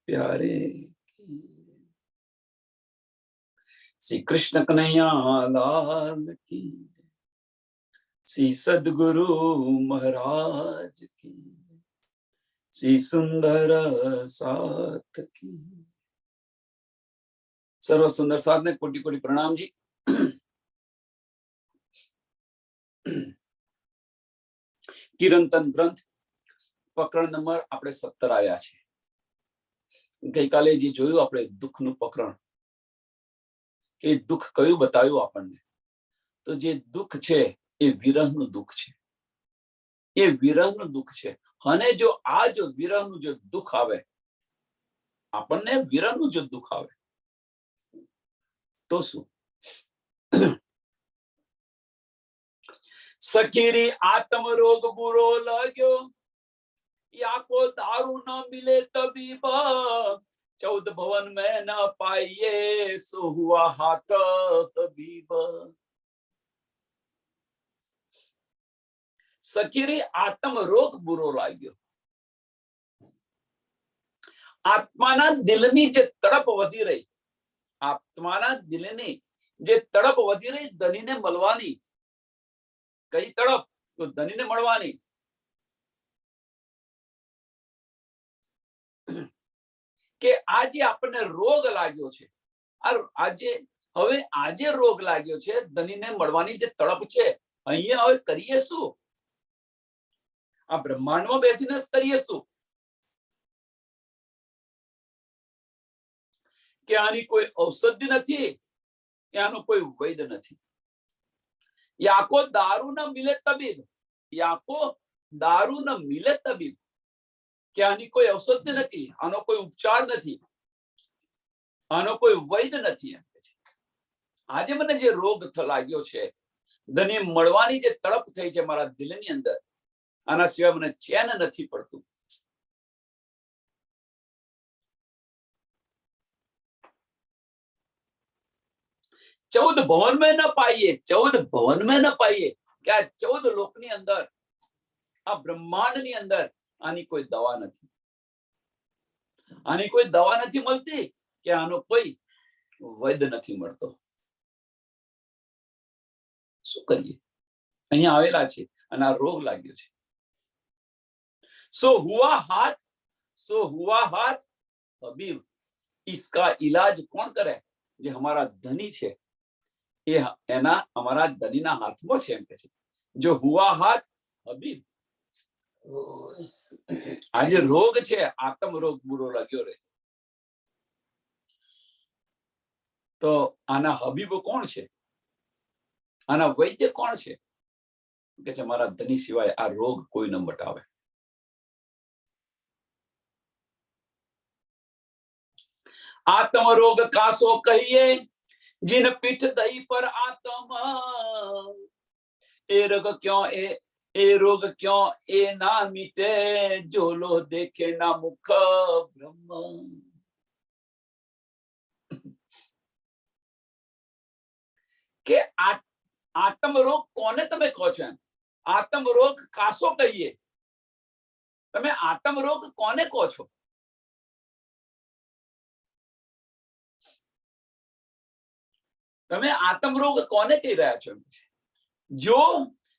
प्यारे की। श्री कृष्ण कन्हैया लाल की, श्री सद्गुरु महाराज की, श्री सुंदर साथ की। सर्व सुंदर साथ ने कोटि कोटि प्रणाम जी। કિરંતન ગ્રંથ પ્રકરણ નંબર આપણે 17 આવ્યા છે। ગઈકાલે જે જોયું આપણે દુઃખનું પ્રકરણ, કે દુઃખ કયું બતાવ્યું આપણને, તો જે દુઃખ છે એ વિરહનું દુઃખ છે, એ વિરહનું દુઃખ છે। અને જો આ જો વિરહનું જો દુઃખ આવે આપણને, વિરહનું જો દુઃખ આવે તો શું? સખીરી આત્મ રોગ બુરો લાગ્યો, या को दारू न मिले तबीब, 14 भवन में न पाइए सो हुआ हाथ तबीब। सखीरी आत्म रोग बुरो लाग्यो, आत्माना दिलनी जे तड़प वधी रही, आत्माना दिलनी जे तड़प वधी रही धनीने મળવાની। કઈ તડપ? તો ધનીને મળવાની। કે આજે આપણને રોગ લાગ્યો છે, આજે હવે આજે રોગ લાગ્યો છે, ધનીને મળવાની જે તડપ છે, અહીંયા હવે કરીએ શું? આ બ્રહ્માંડમાં બેસીને કરીએ શું? કે આની કોઈ ઔષધિ નથી, કે આનો કોઈ વૈદ નથી। याको दारू न मिले तबीब, याको दारू न मिले तबीब, કે આની કોઈ ઔષધ નથી, આનો કોઈ ઉપચાર નથી, આનો કોઈ વૈદ નથી। આજે મને જે રોગ લાગ્યો છે, ધની મળવાની જે તડપ થઈ છે મારા દિલની અંદર, આના સિવાય મને ચેન નથી પડતું। चौदह भवन में न पाइए, 14 भवन में न पाइए, કે આ 14 લોકની અંદર, આ બ્રહ્માંડની અંદર આની કોઈ દવા નથી, આની કોઈ દવા નથી મળતી, કે આનો કોઈ વૈદ નથી મળતો। શું કરીએ? અહીંયા આવેલા છે અને આ રોગ લાગ્યો છે। सो हुआ हाथ तबीब, इसका इलाज कौन करे? જે हमारा धनी છે એ એના અમારા ધનીના હાથમાં છે, એમ કે છે। જો હુઆ હાથ હબીબ, આ જે રોગ છે આત્મ રોગ બુરો લાગ્યો રે, તો આના હબીબો કોણ છે? આના વૈદ્ય કોણ છે? કે છે મારા ધની સિવાય આ રોગ કોઈ ન મટાવે। आत्म रोग कासो कहिए, जिन पीठ दही पर आत्मा, ए रोग क्यों ए रोग क्यों ए ना मिटे, जो लो देखे ना मुख ब्रह्म। के आत्म रोग कोने तमे કહો છો? आत्म रोग कासो कहिए, તમે आत्म रोग कोने કહો છો? તમે આત્મ રોગ કોને કહી રહ્યા છો? જો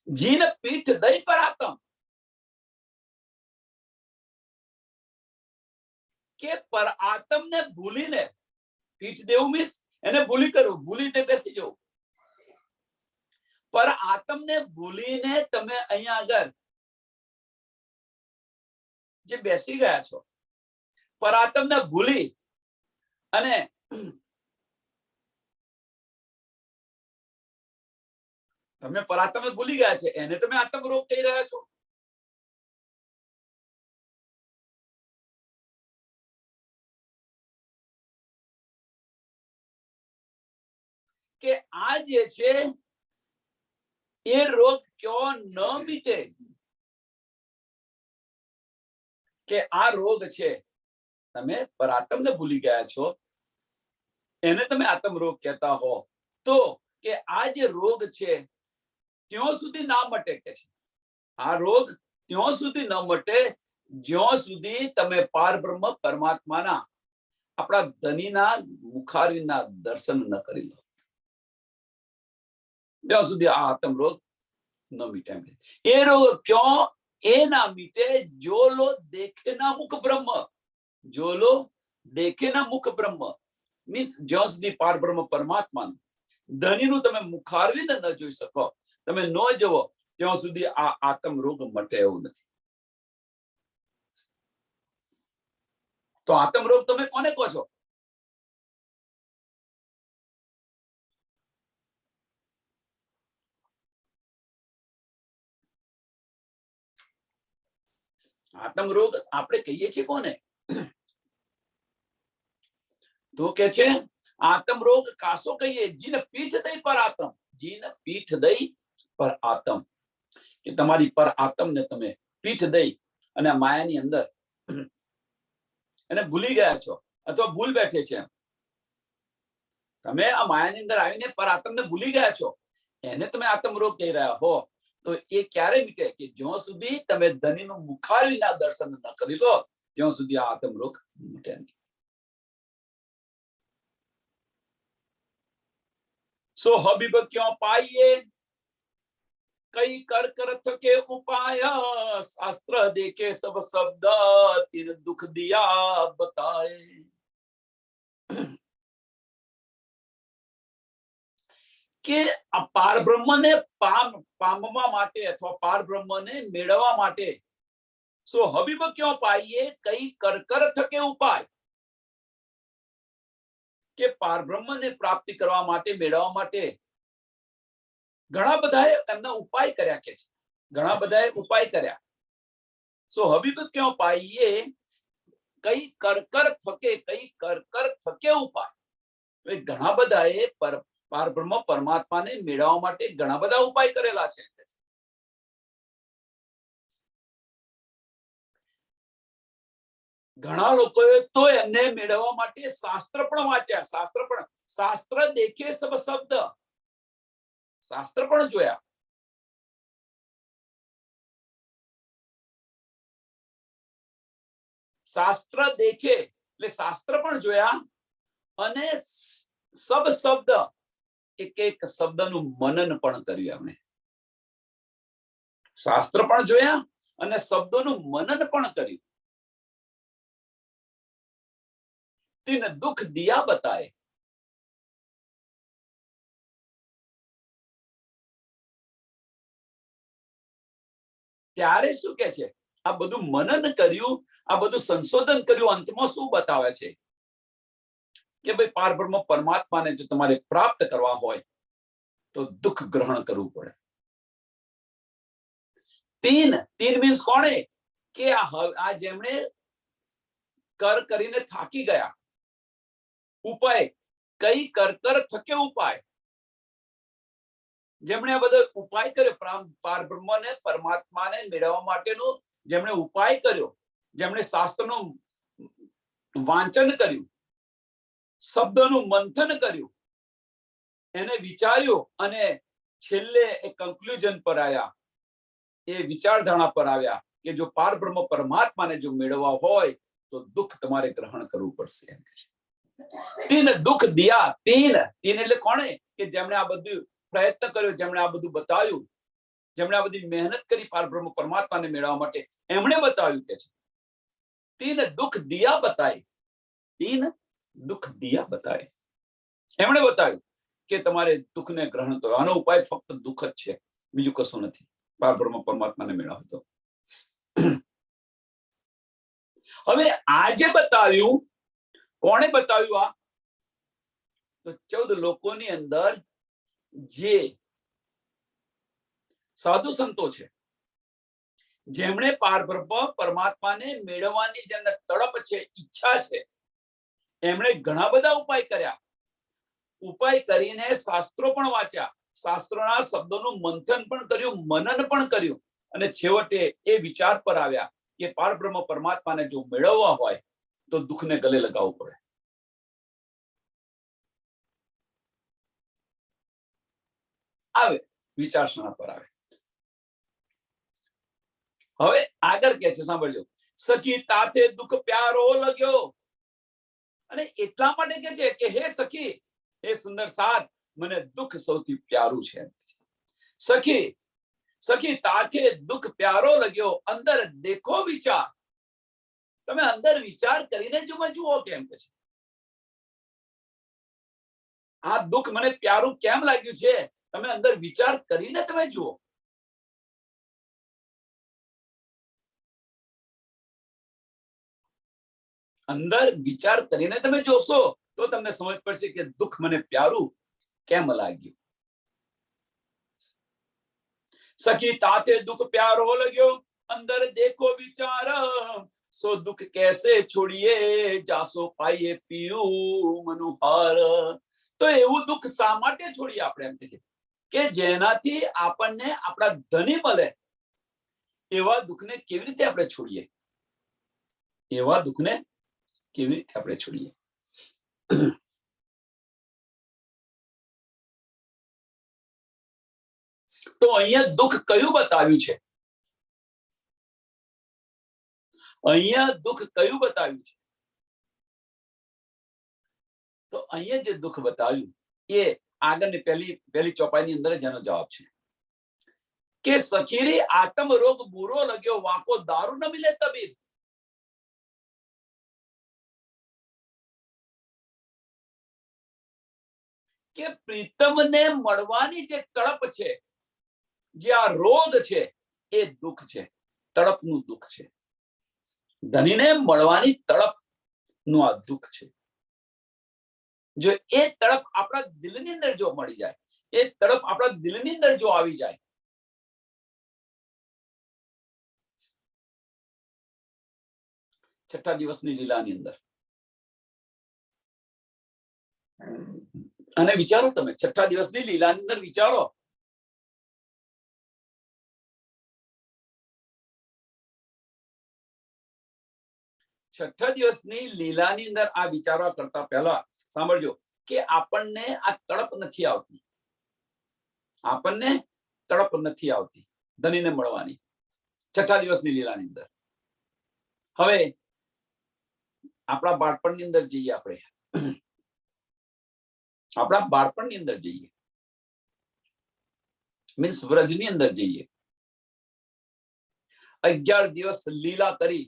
જીન પીઠ દઈ પર આત્મ, કે પર આત્મ ને ભૂલીને, પીઠ દેવું મીન્સ એને ભૂલી કરવું, ભૂલીને બેસી જવું। પર આત્મ ને ભૂલીને તમે અહીંયા આગળ જે બેસી ગયા છો, પર આત્મ ને ભૂલી અને તમે પરાત્મ ભૂલી ગયા છે, એને તમે આત્મ રોગ કહી રહ્યા છો। કે આ જે છે એ રોગ ક્યો ન મીટે, કે આ રોગ છે તમે પરાત્મને ભૂલી ગયા છો, એને તમે આત્મ રોગ કહેતા હો, તો કે આ જે રોગ છે ત્યો સુધી ના મટે, કે છે આ રોગ ત્યો સુધી ન મટે જ્યાં સુધી તમે પાર બ્રહ્મ પરમાત્માના આપણા ધનીના મુખારીના દર્શન ન કરી લો ત્યાં સુધી આ આત્મ રોગ ન મીટે. એ રોગ ક્यों એ ના મીટે? જો લો દેખે ના મુખ બ્રહ્મ, જો લો દેખે ના મુખ બ્રહ્મ મીન્સ જ્યાં સુધી પાર બ્રહ્મ પરમાત્મા ધનીનું તમે મુખારવિંદ ન જોઈ શકો, તમે ન જોવો ત્યાં સુધી આ આત્મ રોગ મટે એવું નથી. તો આત્મ રોગ તમે કોને કહો છો? આત્મ રોગ આપણે કહીએ છીએ કોને? તો કે છે આત્મ રોગ કાસો કહીએ જીને પીઠ દઈ પર આત્મ, જીને પીઠ દઈ પર આત્મ, કે તમારી પર આત્મ ને તમે પીઠ દઈ અને માયાની અંદર એને ભૂલી ગયા છો અથવા ભૂલ બેઠે છે. તમે આ માયાની અંદર આવીને પર આત્મને ભૂલી ગયા છો, એને તમે આત્મ રોગ કહી રહ્યા હો. તો એ ક્યારે મીટે? કે જ્યાં સુધી તમે ધનીનું મુખારવિના દર્શન ન કરી લો ત્યાં સુધી આ આત્મ રોગ મીટે નહીં. सो हबीब क्यों पाइए कई कर कर थके उपाय, शास्त्र देखे सब शब्द तीन दुख दिया बताए. કે આ પાર બ્રહ્મને પામવા માટે અથવા પાર બ્રહ્મને મેળવવા માટે સો હબીબ ક્यों पाइए कई कर कर थके उपाय, કે પાર બ્રહ્મને પ્રાપ્તિ કરવા માટે મેળવવા માટે ઘણા બધાએ એમના ઉપાય કર્યા, કે છે ઘણા બધાએ ઉપાય કર્યા. સો હબીબ ક્यों पाइए કઈ કર કર થકે ઉપાય, ઘણા બધાએ પાર બ્રહ્મ પરમાત્માને મેળવવા માટે ઘણા બધા ઉપાય કરેલા છે. ઘણા લોકોએ તો એમને મેળવવા માટે શાસ્ત્ર પણ વાંચ્યા, શાસ્ત્ર દેખે સબ શબ્દ, શાસ્ત્ર પણ જોયા. શાસ્ત્ર દેખે એટલે શાસ્ત્ર પણ જોયા અને સબ શબ્દ એક એક શબ્દનું મનન પણ કર્યું. એમણે શાસ્ત્ર પણ જોયા અને શબ્દોનું મનન પણ કર્યું. तीन दुख दिया बताए, ત્યારે શું કે છે? આ બધું મનન કર્યું, આ બધું સંશોધન કર્યું, અંતમાં શું બતાવે છે? કે ભાઈ પાર બ્રહ્મ પરમાત્માને જો તમારે પ્રાપ્ત કરવા હોય તો દુઃખ ગ્રહણ કરવું પડે. તીન મીન્સ કોણે? કે આ જેમણે કર કરીને થાકી ગયા, ઉપાય કઈ કર થકે ઉપાય, જેમણે આ બધો ઉપાય કર્યો પાર બ્રહ્મને પરમાત્માને મેળવવા માટેનો જેમણે ઉપાય કર્યો, જેમણે શાસ્ત્રનું વાંચન કર્યું, શબ્દનું મંથન કર્યું, એને વિચાર્યું અને છેલ્લે એ કન્ક્લુઝન પર આવ્યા, એ વિચારધારણા પર આવ્યા કે જો પાર બ્રહ્મ પરમાત્માને જો મેળવવા હોય તો દુઃખ તમારે ગ્રહણ કરવું પડશે. તીન દુઃખ દિયા, તીન એટલે કોણે? કે જેમણે આ બધું પ્રયત્ન કર્યો, જેમણે આ બધું બતાવ્યું, જેમણે આ બધી મહેનત કરી પાર બ્રહ્મ પરમાત્માને મેળવવા માટે, એમણે બતાવ્યું કે છે તીન દુઃખ દિયા બતાય, તીન દુઃખ દિયા બતાય. એમણે બતાવ્યું કે તમારે દુઃખને ગ્રહણ કરો, આનો ઉપાય ફક્ત દુઃખ જ છે, બીજું કશું નથી. પાર બ્રહ્મ પરમાત્માને મેળવવા તો હવે આજે બતાવ્યું, કોણે બતાવ્યું? આ તો 14 લોકોની અંદર જે સાધુ સંતો છે, જેમણે પાર બ્રહ્મ પરમાત્માને મેળવવાની જેમને તડપ છે, ઈચ્છા છે, એમણે ઘણા બધા ઉપાય કર્યા. ઉપાય કરીને શાસ્ત્રો પણ વાંચ્યા, શાસ્ત્રોના શબ્દોનું મંથન પણ કર્યું, મનન પણ કર્યું અને છેવટે એ વિચાર પર આવ્યા કે પાર બ્રહ્મ પરમાત્માને જો મેળવવા હોય તો દુઃખને ગલે લગાવવું પડે. આવે વિચારસરણા પર આવે. હવે આગળ કે છે, સાંભળજો. સખી તાતે દુઃખ પ્યારો લગ્યો, અને એટલા માટે કે છે કે હે સખી, હે સુંદર સાથ, મને દુઃખ સૌથી પ્યારું છે. સખી સખી તાકે દુઃખ પ્યારો લગ્યો, અંદર દેખો વિચાર. તમે અંદર વિચાર કરીને જ જુઓ કેમ કે છે આ દુઃખ મને પ્યારું કેમ લાગ્યું છે, તમે અંદર વિચાર કરીને તમે જુઓ. અંદર વિચાર કરીને તમે જોશો તો તમને સમજ પડશે કે દુઃખ મને પ્યારું કેમ લાગ્યું. સખી તાતે દુઃખ પ્યારો લગ્યો, અંદર દેખો વિચાર. સો દુઃખ કેસે છોડીએ, જાસો પાઈએ પીયું મનુહાર. તો એવું દુઃખ શા માટે છોડીએ આપણે, એમ કે જેનાથી આપણને આપણા ધણી મળે એવા દુઃખને કેવી રીતે આપણે છોડીએ, એવા દુઃખને કેવી રીતે આપણે છોડીએ. તો અહીંયા દુઃખ કયું બતાવ્યું છે, અહીંયા દુઃખ કયું બતાવ્યું છે? તો અહીંયા જે દુઃખ બતાવ્યું એ આગળની પહેલી ચોપાઈની અંદર જ એનો જવાબ છે કે સખીરી આત્મ રોગ બુરો લગ્યો, વાકો દારૂ ન મિલે તબીબ. કે પ્રીતમને મળવાની જે તડપ છે, જે આ રોગ છે, એ દુઃખ છે, તડપનું દુઃખ છે. ધણીને મળવાની તડપ નું આ દુઃખ છે. જો એ તડપ આપણા દિલની અંદર જો મળી જાય, એ તડપ આપણા દિલની અંદર જો આવી જાય, છઠ્ઠા દિવસની લીલાની અંદર, અને વિચારો તમે છઠ્ઠા દિવસની લીલાની અંદર વિચારો, છઠ્ઠા દિવસની લીલાની અંદર આ વિચારવા કરતા પહેલા સાંભળજો કે આપણને આ તડપ નથી આવતી, આપણને તડપ નથી આવતી ધણીને મળવાની છઠ્ઠા દિવસની લીલાની અંદર. હવે આપણા બાળપણની અંદર જઈએ, આપણે આપણા બાળપણની અંદર જઈએ, મીન્સ વ્રજની અંદર જઈએ. 11 દિવસ લીલા કરી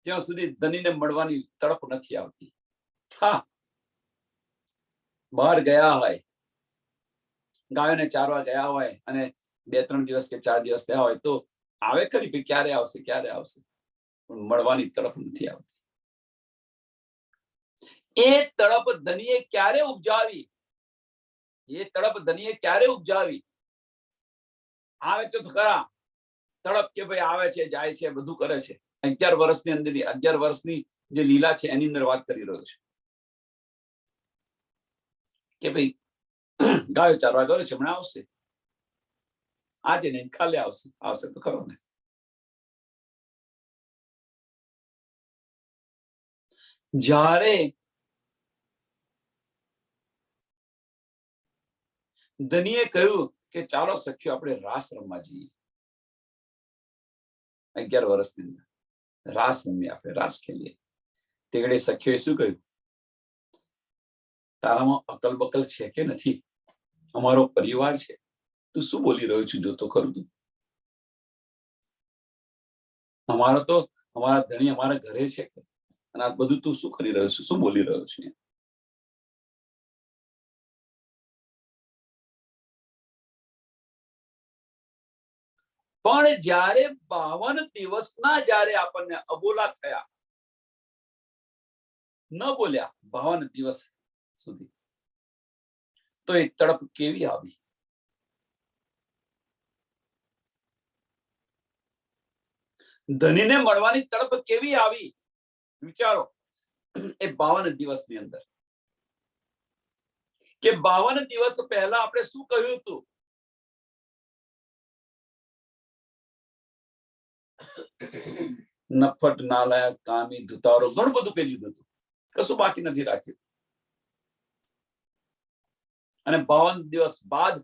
ત્યાં સુધી ધણીને મળવાની તડપ નથી આવતી. હા, બહાર ગયા હોય, ગાયોને ચારવા ગયા હોય અને 2-3 દિવસ કે 4 દિવસ થયા હોય તો આવે ખરી કે ક્યારે આવશે, ક્યારે આવશે, પણ મળવાની તડપ નથી આવતી. એ તડપ ધણીએ ક્યારે ઉપજાવી, એ તડપ ધણીએ ક્યારે ઉપજાવી? આવે છે તો ખરા તડપ કે ભાઈ આવે છે, જાય છે, બધું કરે છે. 11 વર્ષની અંદર 11 વર્ષની જે લીલા છે એની અંદર વાત કરી રહ્યો છે કે ભાઈ ગાયો ચારવા ગયો છે, હમણાં આવશે, આજે નહીં કાલે આવશે, આવશે તો ખરો ને. જ્યારે ધણીએ કહ્યું કે ચાલો સખ્યો આપણે રાસ રમવા જઈએ, 11 વર્ષની અંદર રાસ રમીએ, આપણે રાસ ખેલીએ. તેગડે સખ્યોએ શું કહ્યું? તારામાં અકલ બકલ છે કે નથી? અમારો પરિવાર છે, તું શું બોલી રહ્યો છું? જોતો ખરું તું, અમારો તો અમારા ધણી અમારા ઘરે છે અને આ બધું તું શું કરી રહ્યો છું, શું બોલી રહ્યો છું? પણ જ્યારે 52 દિવસના જ્યારે આપણને અબોલા થયા, ન બોલ્યા 52 દિવસ સુધી, તો એ તડપ કેવી આવી? ધણીને મળવાની તડપ કેવી આવી? વિચારો એ 52 દિવસની અંદર, કે 52 દિવસ પહેલા આપણે શું કહ્યું હતું? નફટ, નાલાયક, કામી, ધુતારો, ઘણું બધું કહી દીધું હતું, કશું બાકી નથી રાખ્યું. અને 52 દિવસ બાદ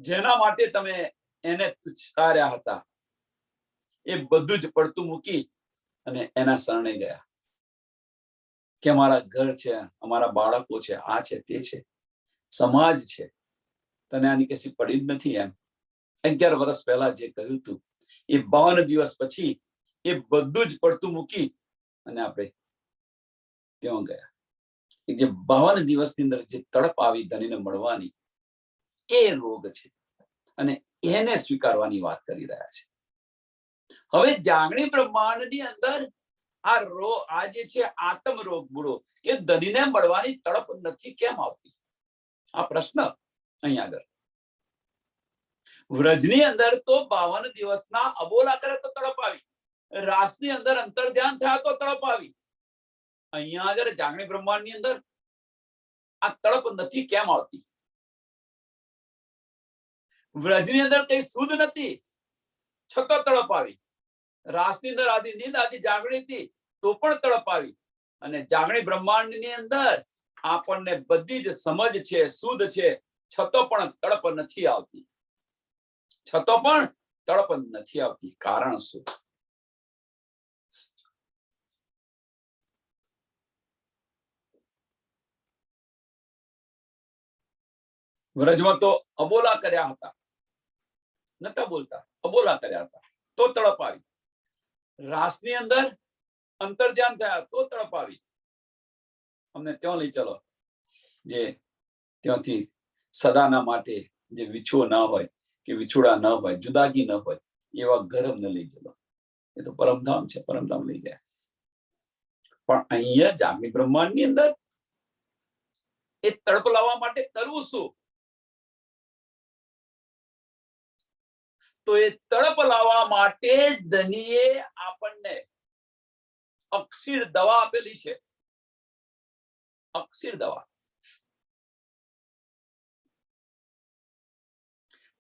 જેના માટે તમે એને તુચ્છાર્યા હતા, એ બધું જ પડતું મૂકી અને એના શરણે ગયા. કે અમારા ઘર છે, અમારા બાળકો છે, આ છે, તે છે, સમાજ છે, તને આની કશી પડી જ નથી. એમ 11 વર્ષ પહેલા જે કહ્યું હતું એ 52 દિવસ પછી એ બધું જ પડતું મૂકી અને આપણે ત્યાં ગયા. જે 52 દિવસની અંદર જે તડપ આવી ધનીને મળવાની, એ રોગ છે અને એને સ્વીકારવાની વાત કરી રહ્યા છે. હવે જાગણી બ્રહ્માંડની અંદર આ રોગ, આ જે છે આત્મ રોગ બુરો, કે ધનીને મળવાની તડપ નથી કેમ આવતી? આ પ્રશ્ન અહીંયા આગળ. વ્રજની અંદર તો 52 દિવસના અબોલા કરે તો તડપ આવી, રાસની અંદર અંતર ધ્યાન થયા તો તડપ આવી. અહીંયા આગળ જાગણી બ્રહ્માંડની અંદર આ તડપ નથી કેમ આવતી? વ્રજની અંદર કઈ શુદ્ધ નથી છતાં તડપ આવી, રાસની અંદર આદિ નીંદ આદિ જાગણી હતી તો પણ તડપ આવી, અને જાગણી બ્રહ્માંડની અંદર આપણને બધી જ સમજ છે, શુદ્ધ છે, છતાં પણ તડપ નથી આવતી. છતાં પણ તડપ નથી આવતી. કારણ શું? વ્રજમાં તો અબોલા કર્યા હતા, નતા બોલતા, અબોલા કર્યા હતા તો તડપ આવી. રાસની અંદર અંતર ધ્યાન થયા તો તડપ આવી. અમને ત્યાં લઈ ચલો, જે ત્યાંથી સદાના માટે જે વિછુઓ ના હોય કે વિછોડા ન હોય, જુદાગી ન હોય, એવા ઘર અમને લઈ ચલો. એ તો પરમધામ છે, પરમધામ લઈ ગયા. પણ અહીંયા જાગણી બ્રહ્માંડની અંદર એ તડપ લાવવા માટે કરવું શું? તો એ તડપ લાવવા માટે ધનીએ આપણને અક્ષીર દવા આપેલી છે. અક્ષીર દવા.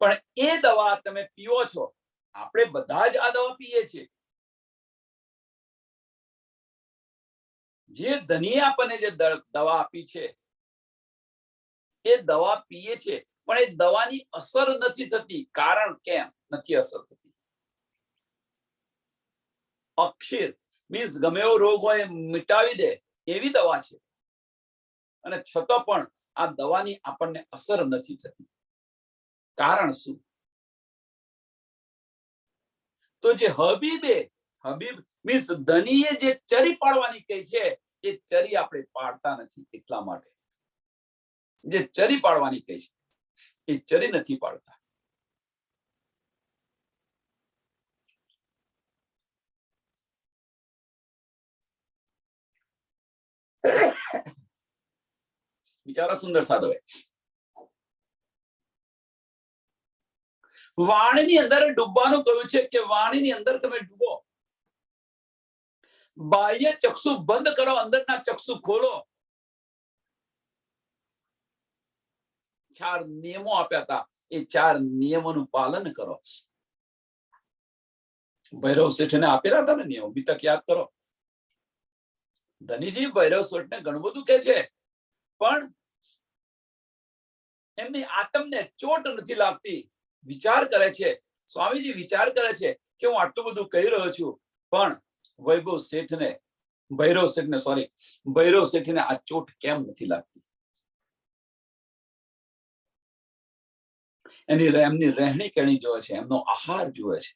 પણ એ દવા તમે પીવો છો, આપણે બધા જ આ દવા પીએ છીએ. જે ધનીએ આપણને જે દવા આપી છે એ દવા પીએ છે, પણ એ દવાની અસર નથી થતી. કારણ કેમ નથી અસર થતી? અક્ષીર મીન્સ ગમે એવો રોગ હોય મિટાવી દે એવી દવા છે, અને છતાં પણ આ દવાની આપણને અસર નથી થતી. કારણ શું? તો જે હબીબે, હબીબ મીન્સ ધનીએ જે ચરી પાડવાની કહી છે એ ચરી આપણે પાડતા નથી. એટલા માટે જે ચરી પાડવાની કહી છે એ ચરી નથી પાડતા. બિચારા સુંદર સાધો વાણીની અંદર ડૂબવાનું કહ્યું છે કે વાણીની અંદર તમે ડૂબો. બાહ્ય ચક્ષુ બંધ કરો, અંદરના ચક્ષુ ખોલો. 4 નિયમો આપ્યા હતા, એ 4 નિયમોનું પાલન કરો. ભૈરવ શેઠને આપેલા હતા ને નિયમો, બીતક યાદ કરો. ધનીજી ભૈરવ શેઠને ઘણું બધું કહે છે, પણ એમની આત્મને ચોટ નથી લાગતી. વિચાર કરે છે, સ્વામીજી વિચાર કરે છે કે હું આટલું બધું કહી રહ્યો છું, પણ ભૈરવ શેઠને આ ચોટ કેમ નથી લાગતી? એમની રહેણી કેણી જોવે છે, એમનો આહાર જોવે છે,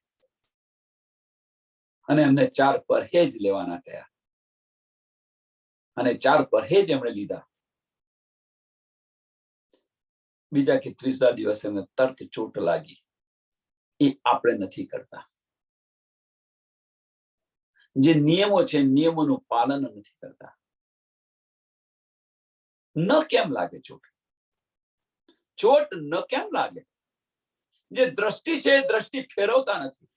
અને એમને 4 પરહેજ લેવાના કયા, અને 4 પરહેજ એમણે લીધા. બીજા કે 30 દિવસ એમને તરત ચોટ લાગી. એ આપણે નથી કરતા. જે નિયમો છે નિયમોનું પાલન નથી કરતા. ન કેમ લાગે ચોટ? ચોટ ન કેમ લાગે? જે દ્રષ્ટિ છે એ દ્રષ્ટિ ફેરવતા નથી.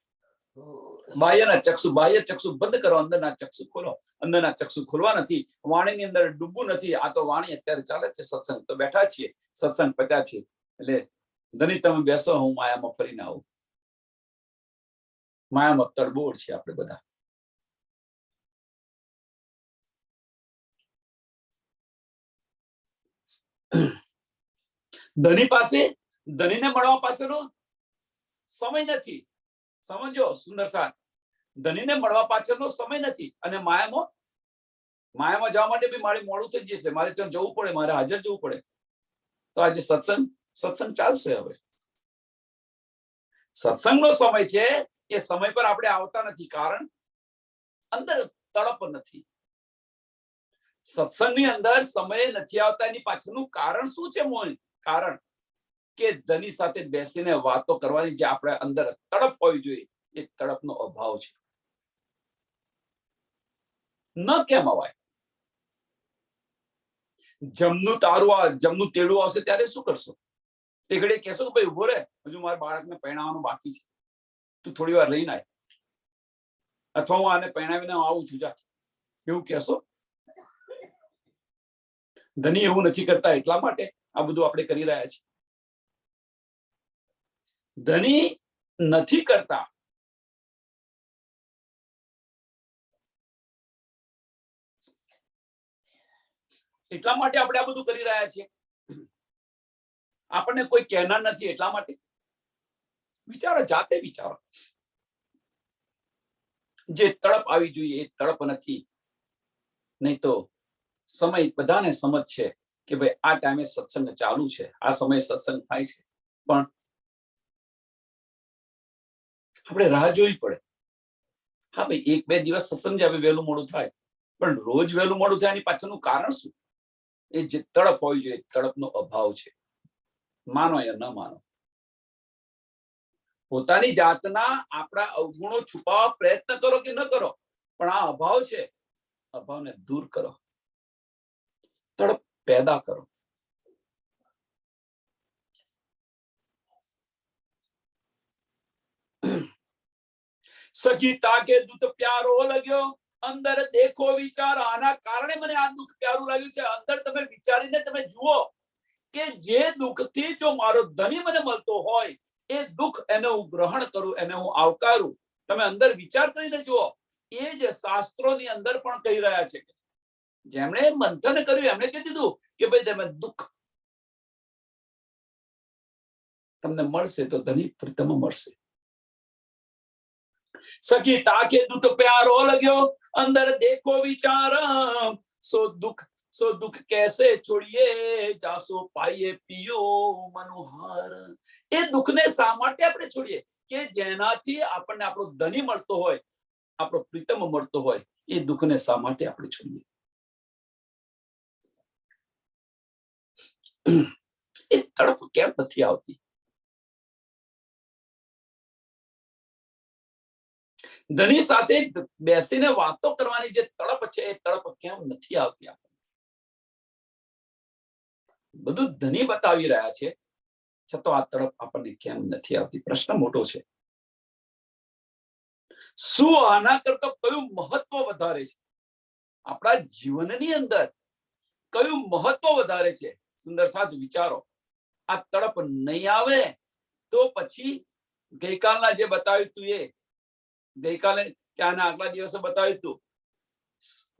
બાહ્ય ચક્ષુ બંધ કરો, અંદરના ચક્ષુ ખોલો. અંદરના ચક્ષુ ખોલવા નથી. વાણીની અંદર ડૂબવું નથી. આ તો વાણી અત્યારે ચાલે છે, સત્સંગ તો બેઠા છીએ, સત્સંગ પત્યા છે, એટલે ધની તમે બેસો, હું માયામાં ફરીને આવું. માયામાં તડબોળ છે આપણે બધા. ધની પાસે, ધનીને મળવા પાસેનો સમય નથી. સમજો સુંદર સાથ, ધનીને મળવા પાછળનો સમય નથી, અને માયામાં માયામાં જવા માટે બી મારે મોડું થઈ જશે, મારે ત્યાં જવું પડે, મારે હાજર જવું પડે. તો આજે સત્સંગ ચાલશે. હવે સત્સંગનો સમય છે, એ સમય પર આપણે આવતા નથી, કારણ અંદર તડપ નથી. સત્સંગની અંદર સમય નથી આવતા, એની પાછળનું કારણ શું છે? મોલ કારણ કે ધની સાથે બેસીને વાતો કરવાની જે આપણે અંદર તડપ હોવી જોઈએ, એ તડપનો અભાવ છે. ન કેમ અવાય? જમનું તેડું આવશે ત્યારે શું કરશો? તે ઘડીએ કહેશો કે ભાઈ ઉભો રહે, હજુ મારા બાળકને પરણાવવાનું બાકી છે, તું થોડી વાર રહીને આય, અથવા હું આને પરણાવીને આવું છું, જા, એવું કહેશો? ધની એવું નથી કરતા, એટલા માટે આ બધું આપણે કરી રહ્યા છીએ. ધની નથી કરતા એટલા માટે આપણે આ બધું કરી રહ્યા છીએ. આપણને કોઈ કહેનાર નથી એટલા માટે. વિચારો, જાતે વિચારો. જે તડપ આવી જોઈએ એ તડપ નથી. નહીં તો સમય બધાને સમજ છે કે ભાઈ આ ટાઈમે સત્સંગ ચાલુ છે, આ સમયે સત્સંગ થાય છે, પણ આપણે રાહ જોવી પડે. હા ભાઈ, 1-2 દિવસ સત્સંગ આવે વહેલું મોડું થાય, પણ રોજ વહેલું મોડું થાય એની પાછળનું કારણ શું? એ જે તડપ હોવી જોઈએ, તડપનો અભાવ છે. માનો યા ન માનો, પોતાની જાતના આપણા અવગુણો છુપાવવા પ્રયત્ન કરો કે ન કરો, પણ આ અભાવ છે, અભાવને દૂર કરો, તડપ પેદા કરો. સખી તાકે દૂત પ્યારો લગ્યો, અંદર દેખો વિચાર. આના કારણે મને આ દુઃખ પ્યારું લાગ્યું છે. અંદર તમે વિચારીને તમે જુઓ કે જે દુઃખથી જો મારો ધની મને મળતો હોય, એ દુઃખ એને હું ગ્રહણ કરું, એને હું આવકારું. તમે અંદર વિચાર કરીને જુઓ. એ જ શાસ્ત્રોની અંદર પણ કહી રહ્યા છે. જેમણે મંથન કર્યું એમણે કહી દીધું કે ભાઈ તમે દુઃખ તમને મળશે તો ધની પ્રીતમ મળશે. સખી તાકે દૂત પ્યારો લગ્યો, અંદર દેખો વિચાર. સો દુઃખ कैसे छोड़िए, जासो पाइए पियो મનોહાર. એ દુઃખને શા માટે આપણે છોડીએ? કે જેનાથી આપણને આપણો ધની મળતો હોય, આપણો પ્રીતમ મળતો હોય, એ દુઃખને શા માટે આપણે છોડીએ? એ તડપ કેમ નથી આવતી? ધની સાથે બેસીને વાતો કરવાની જે તડપ છે, એ તડપ કેમ નથી આવતી? બધું ધની બતાવી રહ્યા છે, છતાં આ તડપ આપણને કેમ નથી આવતી? પ્રશ્ન મોટો છે. શું આના કરતા કયું મહત્વ વધારે છે? આપણા જીવનની અંદર કયું મહત્વ વધારે છે? સુંદર સાથ વિચારો. આ તડપ નહીં આવે તો પછી ગઈકાલના જે બતાવ્યું તું, એ ગઈકાલે કે આના આગલા દિવસે બતાવ્યું તું,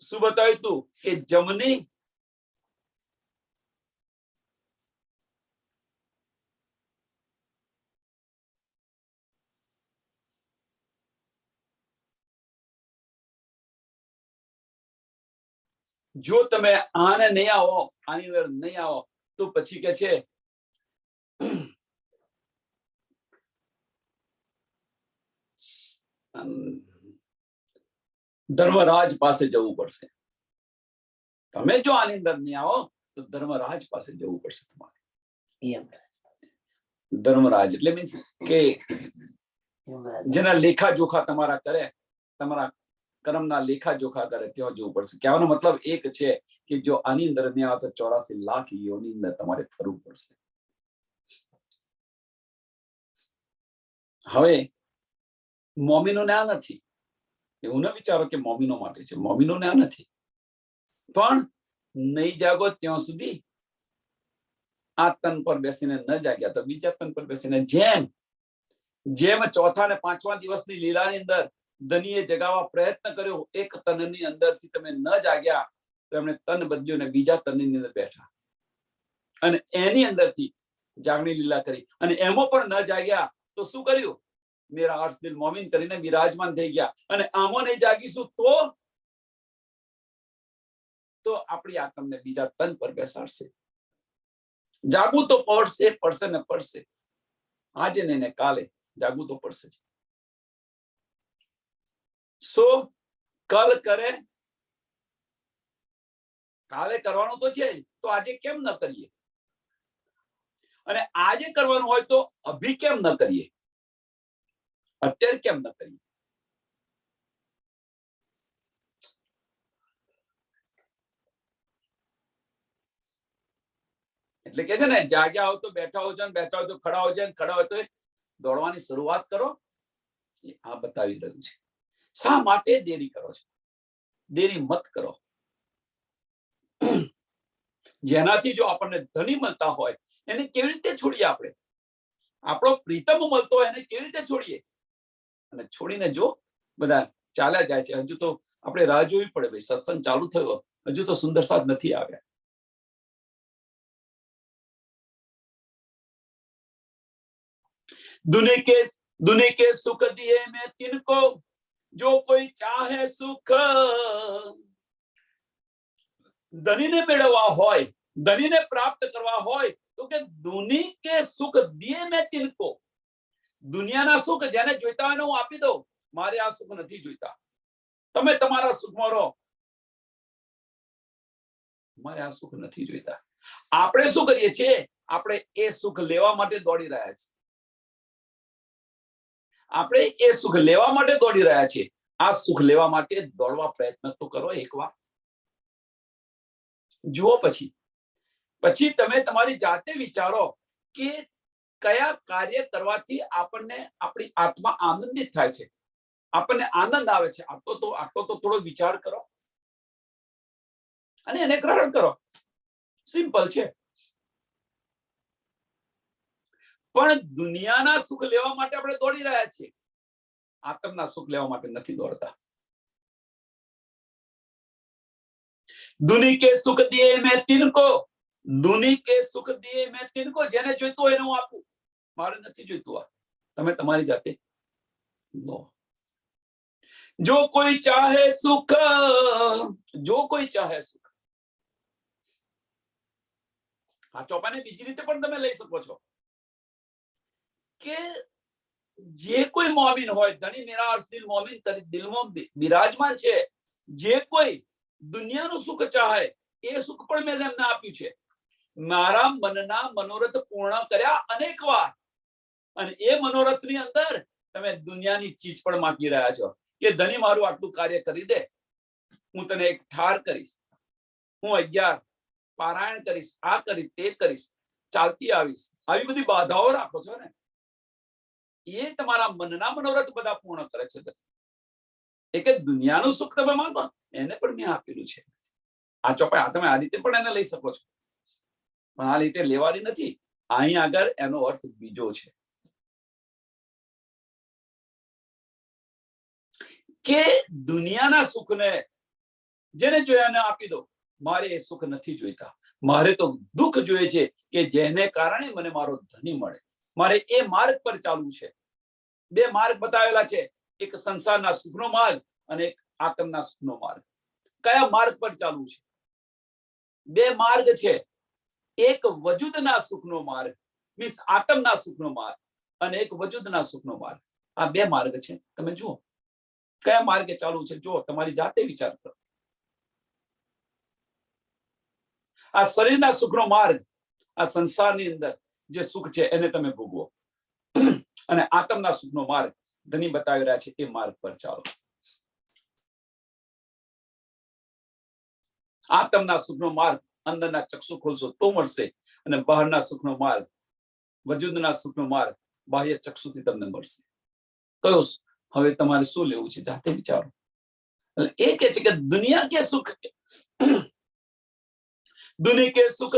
શું બતાવ્યું તું? કે જમની જો તમે આને નહીં આવો, આની અંદર નહીં આવો, તો પછી કે છે ધર્મરાજ પાસે જવું પડશે. તમે જો આની અંદર નહીં આવો તો ધર્મરાજ પાસે જવું પડશે તમારે. ધર્મરાજ એટલે મીન્સ કે જેના લેખા જોખા તમારા કરે, તમારા કર્મના લેખા જોખા કરે, ત્યાં જવું પડશે. કહેવાનો મતલબ એક છે કે જો આની અંદર નહીં આવે તો 84 લાખ યોની અંદર તમારે ફરવું પડશે. હવે મોમીનોને આ નથી, એવું ન વિચારો કે મોમીનો માટે છે. મોમીનોને આ નથી, પણ નહીં જાગો ત્યાં સુધી આ તન પર બેસીને ન જાગ્યા તો બીજા તન પર બેસીને, જેમ ચોથા ને 5મા દિવસની લીલાની અંદર ધનીએ જગાવવા પ્રયત્ન કર્યો, એક તનની અંદરથી તમે ન જાગ્યા તો એમણે તન બદલ્યું ને બીજા તનની અંદર બેઠા અને એની અંદરથી જાગણી લીલા કરી, અને એમાં પણ ન જાગ્યા તો શું કર્યું? મેરા આર્સ દિલ મોમિન કરીને વિરાજમાન થઈ ગયા. અને આમાં નહીં જાગીશું તો તો આપણી આત્મને બીજા તન પર બેસાડશે. જાગવું તો પડશે ને પડશે. આજે ને કાલે જાગવું તો પડશે. સો કલ કરે, કાલે કરવાનું તો છે જ, તો આજે કેમ ન કરીએ? અને આજે કરવાનું હોય તો અભી કેમ ન કરીએ? અત્યારે કેમ ન કરીએ? એટલે કે છે ને, જાગ્યા હો તો બેઠા હો છો, બેઠા હોય તો ખડા હો જાય, ખડા હોય તો દોડવાની શરૂઆત કરો. આ બતાવી રહ્યું છે. શા માટે દેરી કરો છો? દેરી મત કરો. જેનાથી જો આપણને ધની મળતા હોય એને કેવી રીતે છોડીએ? આપણે આપણો પ્રીતમ મળતો હોય એને કેવી રીતે છોડીએ? અને છોડીને જો બધા ચાલ્યા જાય છે. હજુ તો આપણે રાહ જોવી પડે. ભાઈ સત્સંગ ચાલુ થયો, હજુ તો સુંદર સાથ નથી આવ્યા. दुनी के सुख दिए मैं तिनको, जो कोई चाहे सुख. ધનીને મેળવવા હોય, ધનીને પ્રાપ્ત કરવા હોય તો કે દુની કે સુખ દિए मैं तिनको. દુનિયાના સુખ જેને જોઈતા હોય હું આપી દઉં. મારે આ સુખ નથી જોઈતા. તમે તમારા સુખમાં રહો. મારે આ સુખ નથી જોઈતા. આપણે શું કરીએ છીએ? આપણે એ સુખ લેવા માટે દોડી રહ્યા છીએ. આપણે એ સુખ લેવા માટે દોડી રહ્યા છીએ. આ સુખ લેવા માટે દોડવા પ્રયત્ન તો કરો એકવાર. જુઓ પછી તમે તમારી જાતે વિચારો કે કયા કાર્ય કરવાથી આપણને આપણી આત્મા આનંદિત થાય છે, આપણને આનંદ આવે છે. આટલો તો થોડો વિચાર કરો અને એને ગ્રહણ કરો. સિમ્પલ છે. પણ દુનિયાના સુખ લેવા માટે આપણે દોડી રહ્યા છીએ. આત્મના સુખ લેવા માટે નથી દોડતા. दुनी के सुख दिए मैं तिनको, दुनी के सुख दिए मैं तिनको. જેને જોઈતું હોય એને હું આપું. મારે નથી જોઈતું. આ તમે તમારી જાતે લો. જો કોઈ ચાહે સુખ, જો કોઈ ચાહે સુખ. આ ચોપાને બીજી રીતે પણ તમે લઈ શકો છો કે જે કોઈ મોમિન હોય, ધની નિરાશ દિલ મોમિન દિલમાં બિરાજમાન છે, જે કોઈ દુનિયાનું સુખ ચાહે એ સુખ પણ મેં એમને આપ્યું છે. મારા મનના મનોરથ પૂર્ણ કર્યા અનેક વાર. અને એ મનોરથની અંદર તમે દુનિયાની ચીજ પણ માંગી રહ્યા છો કે ધની મારું આટલું કાર્ય કરી દે, હું તને એક ઠાર કરીશ, હું 11 પારાયણ કરીશ, આ કરીશ, તે કરીશ, ચાલતી આવીશ. આવી બધી બાધાઓ રાખો છો ને, એ તમારા મનના મનોરથ બધા પૂર્ણ કરે છે. એ કે દુનિયાનું સુખ તમે માંગો, એને પણ મેં આપેલું છે. આ ચોપાઈ તમે આ રીતે પણ એને લઈ શકો છો, પણ આ રીતે લેવાની નથી. અહીં આગળ એનો અર્થ બીજો છે કે દુનિયાના સુખને જેને જોયા એને આપી દો. મારે એ સુખ નથી જોઈતા. મારે તો દુઃખ જોઈએ છે કે જેને કારણે મને મારો ધની મળે. મારે એ માર્ગ પર ચાલવું છે. 2 માર્ગ બતાવેલા છે, એક સંસારના સુખનો માર્ગ અને એક આત્મના સુખનો માર્ગ. કયા માર્ગ પર ચાલવું છે? 2 માર્ગ છે. એક વજૂદના સુખનો માર્ગ, મીન્સ આત્મના સુખનો માર્ગ, અને એક વજૂદના સુખનો માર્ગ. આ 2 માર્ગ છે. તમે જુઓ કયા માર્ગે ચાલવું છે. જો તમારી જાતે વિચાર કરો. આ શરીરના સુખનો માર્ગ, આ સંસારની અંદર જે સુખ છે એને તમે ભોગવો, અને આત્મના સુખનો માર્ગ ધની બતાવી રહ્યા છે, એ માર્ગ પર ચાલો. આત્મના સુખનો માર્ગ અંદરના ચક્ષુ ખોલશો તો મળશે, અને બહારના સુખનો માર્ગ, વજૂદના સુખનો માર્ગ બાહ્ય ચક્ષુથી તમને મળશે. કયો? હવે તમારે શું લેવું છે જાતે વિચારો. એ કહે છે કે દુનિયા કે સુખ, दुनी के सुख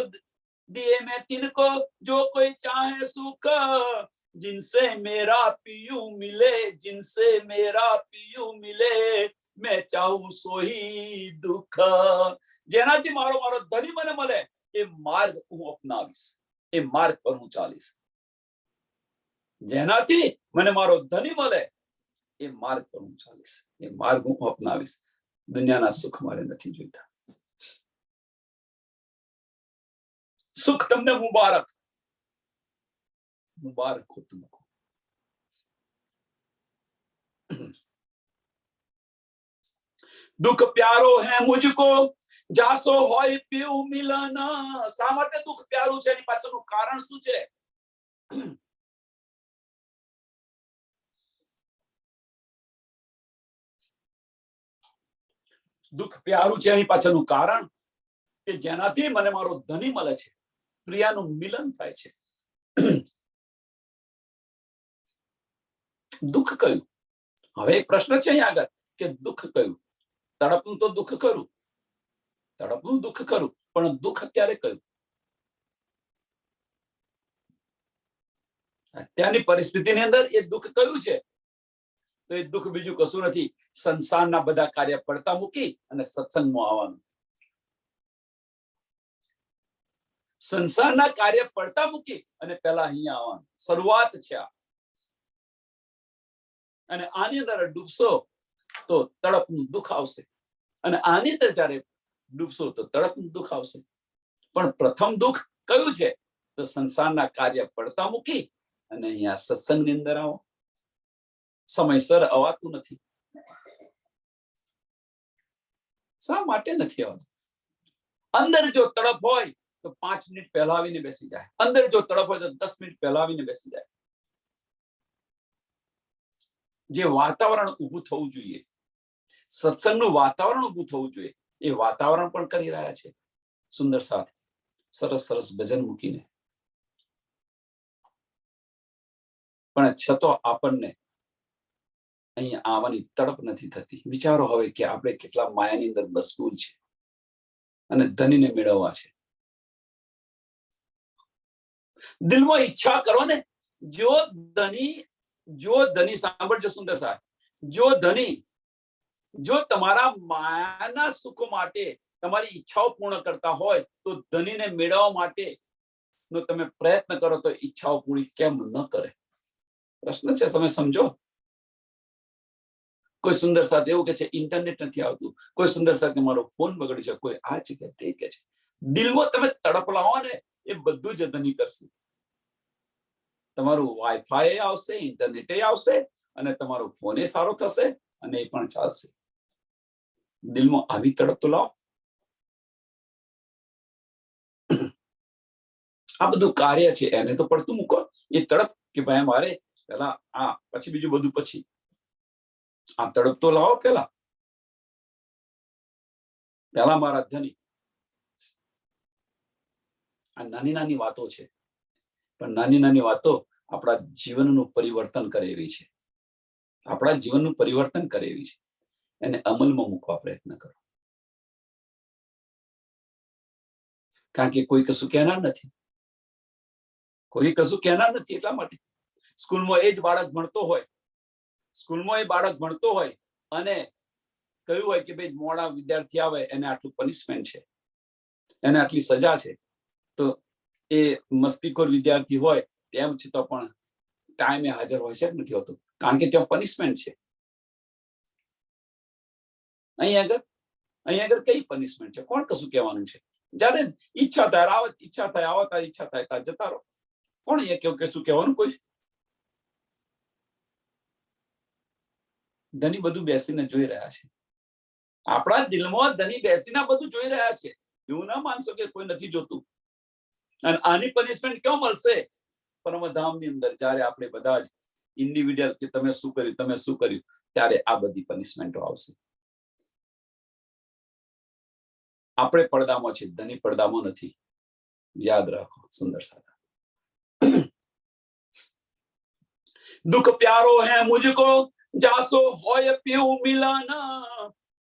दिए मैं तिनको, जो कोई चाहे सुख, जिनसे मेरा पियू मिले, जिनसे मेरा पियू मिले, मैं चाहूं सोही दुख. જેનાથી મારો ધની મને મળે એ માર્ગ હું અપનાવીશ, એ માર્ગ પર હું ચાલીશ. જેનાથી મને મારો ધની મળે એ માર્ગ પર હું ચાલીશ, એ માર્ગ હું અપનાવીશ. દુનિયાના સુખ મારે નથી જોઈતા. સુખ તમને મુબારક, मुबारक हो तुमको। दुख प्यारो है मुझको जासो होय पीऊ मिलन। શા માટે દુઃખ પ્યારું છે એની પાછળનું કારણ શું છે? દુઃખ પ્યારું છે એની પાછળનું કારણ કે જેનાથી મને મારો ધણી મળે છે, પ્રિયાનું મિલન થાય છે। દુઃખ કયું? હવે એક પ્રશ્ન છે અહીં આગળ કે દુઃખ કયું? તડપનું તો દુઃખ ખરું, તડપનું દુઃખ ખરું, પણ દુઃખ અત્યારે કયું? અત્યારની પરિસ્થિતિની અંદર એ દુઃખ કયું છે? તો એ દુઃખ બીજું કશું નથી, સંસારના બધા કાર્ય પડતા મૂકી અને સત્સંગમાં આવવાનું। સંસારના કાર્ય પડતા મૂકી અને પહેલા અહીંયા આવવાનું, શરૂઆત છે આ। અને આની અંદર ડૂબશો તો તડપનું દુઃખ આવશે, અને આની અંદર જ્યારે ડૂબશો તો તડપનું દુઃખ આવશે। પણ પ્રથમ દુઃખ કયું છે? તો સંસારના કાર્ય પડતા મૂકી અને અહીંયા સત્સંગની અંદર આવો। સમયસર અવાતું નથી। શા માટે નથી આવતું? અંદર જો તડપ હોય તો 5 મિનિટ પહેલા આવીને બેસી જાય, અંદર જો તડપ હોય તો 10 મિનિટ પહેલા આવીને બેસી જાય। જે વાતાવરણ ઊભું થવું જોઈએ, સત્સંગનું વાતાવરણ ઊભું થવું જોઈએ, એ વાતાવરણ પણ કરી રહ્યા છે સુંદર સાથે, સરસ સરસ ભજન મૂકીને। પણ છતાં આપણને અહીંયા આવવાની તડપ નથી થતી। વિચારો હવે કે આપણે કેટલા માયાની અંદર મશગુલ છે અને ધનીને મેળવવા છે। દિલમાં ઈચ્છા કરો ને, જો ધની સાંભળજો સુંદર સાહેબ, જો તમારા માયાના સુખ માટે તમારી ઈચ્છાઓ પૂર્ણ કરતા હોય તો ધનીને મેળવવા માટે નો તમે પ્રયત્ન કરો તો ઈચ્છાઓ પૂરી કેમ ન કરે? પ્રશ્ન છે, તમે સમજો। કોઈ સુંદર સાથે એવું કે છે ઇન્ટરનેટ નથી આવતું, કોઈ સુંદર સાથે મારો ફોન બગડી છે, કોઈ આ છે કે તે કે છે। દિલમાં તમે તડપ લાવો ને, એ બધું જ ધની કરશે। તમારું વાઈફાઈ આવશે, ઇન્ટરનેટ આવશે, અને તમારો ફોન સારો થશે, અને એ પણ ચાલશે। દિલમાં આવી તડપ તો લાવો। આ બધું કાર્ય છે એને તો પડતું મૂકો। એ તડપ કે ભાઈ મારે પેલા આ, પછી બીજું બધું પછી। આ તડપ તો લાવો પેલા મારા ધની। આ નાની નાની વાતો છે, પણ નાની નાની વાતો આપણા જીવનનું પરિવર્તન કરે એવી છે, આપણા જીવનનું પરિવર્તન કરે એવી છે। એને અમલમાં મૂકવા પ્રયત્ન કરો, કારણ કે કોઈ કશું કહેનાર નથી, કોઈ કશું કહેનાર નથી। એટલા માટે સ્કૂલમાં એ જ બાળક ભણતો હોય અને કહ્યું હોય કે ભાઈ મોડા વિદ્યાર્થી આવે એને આટલું પનિશમેન્ટ છે, એને આટલી સજા છે, તો એ મસ્તીખોર વિદ્યાર્થી હોય તેમ છતાં પણ ટાઈમે હાજર હોય છે નથી હોતું, કારણ કે ત્યાં પનિશમેન્ટ છે। અહીં આગળ કઈ પનિશમેન્ટ છે? કોણ કશું કહેવાનું છે? જયારે ઈચ્છા થાય આવે, ઈચ્છા થાય આવો, તારી ઈચ્છા થાય તાર જતા રહો। કોણ અહીંયા કેવું કે શું કહેવાનું? કોઈ ધની બધું બેસીને જોઈ રહ્યા છે, આપણા દિલમાં ધની બેસીને બધું જોઈ રહ્યા છે। એવું ના માનશો કે કોઈ નથી જોતું। અને આની પનિશમેન્ટ ક્યાં મળશે? પરમધામની અંદર જયારે આપણે બધા જ ઇન્ડિવિડ્યુઅલ કે તમે શું કર્યું ત્યારે આ બધી પનિશમેન્ટો આવશે। આપણે પડદામાં છે, ધની પડદામાં નથી, યાદ રાખો સુંદર સારા। दुख प्यारो है मुझको जासो होय पीऊ मिलन।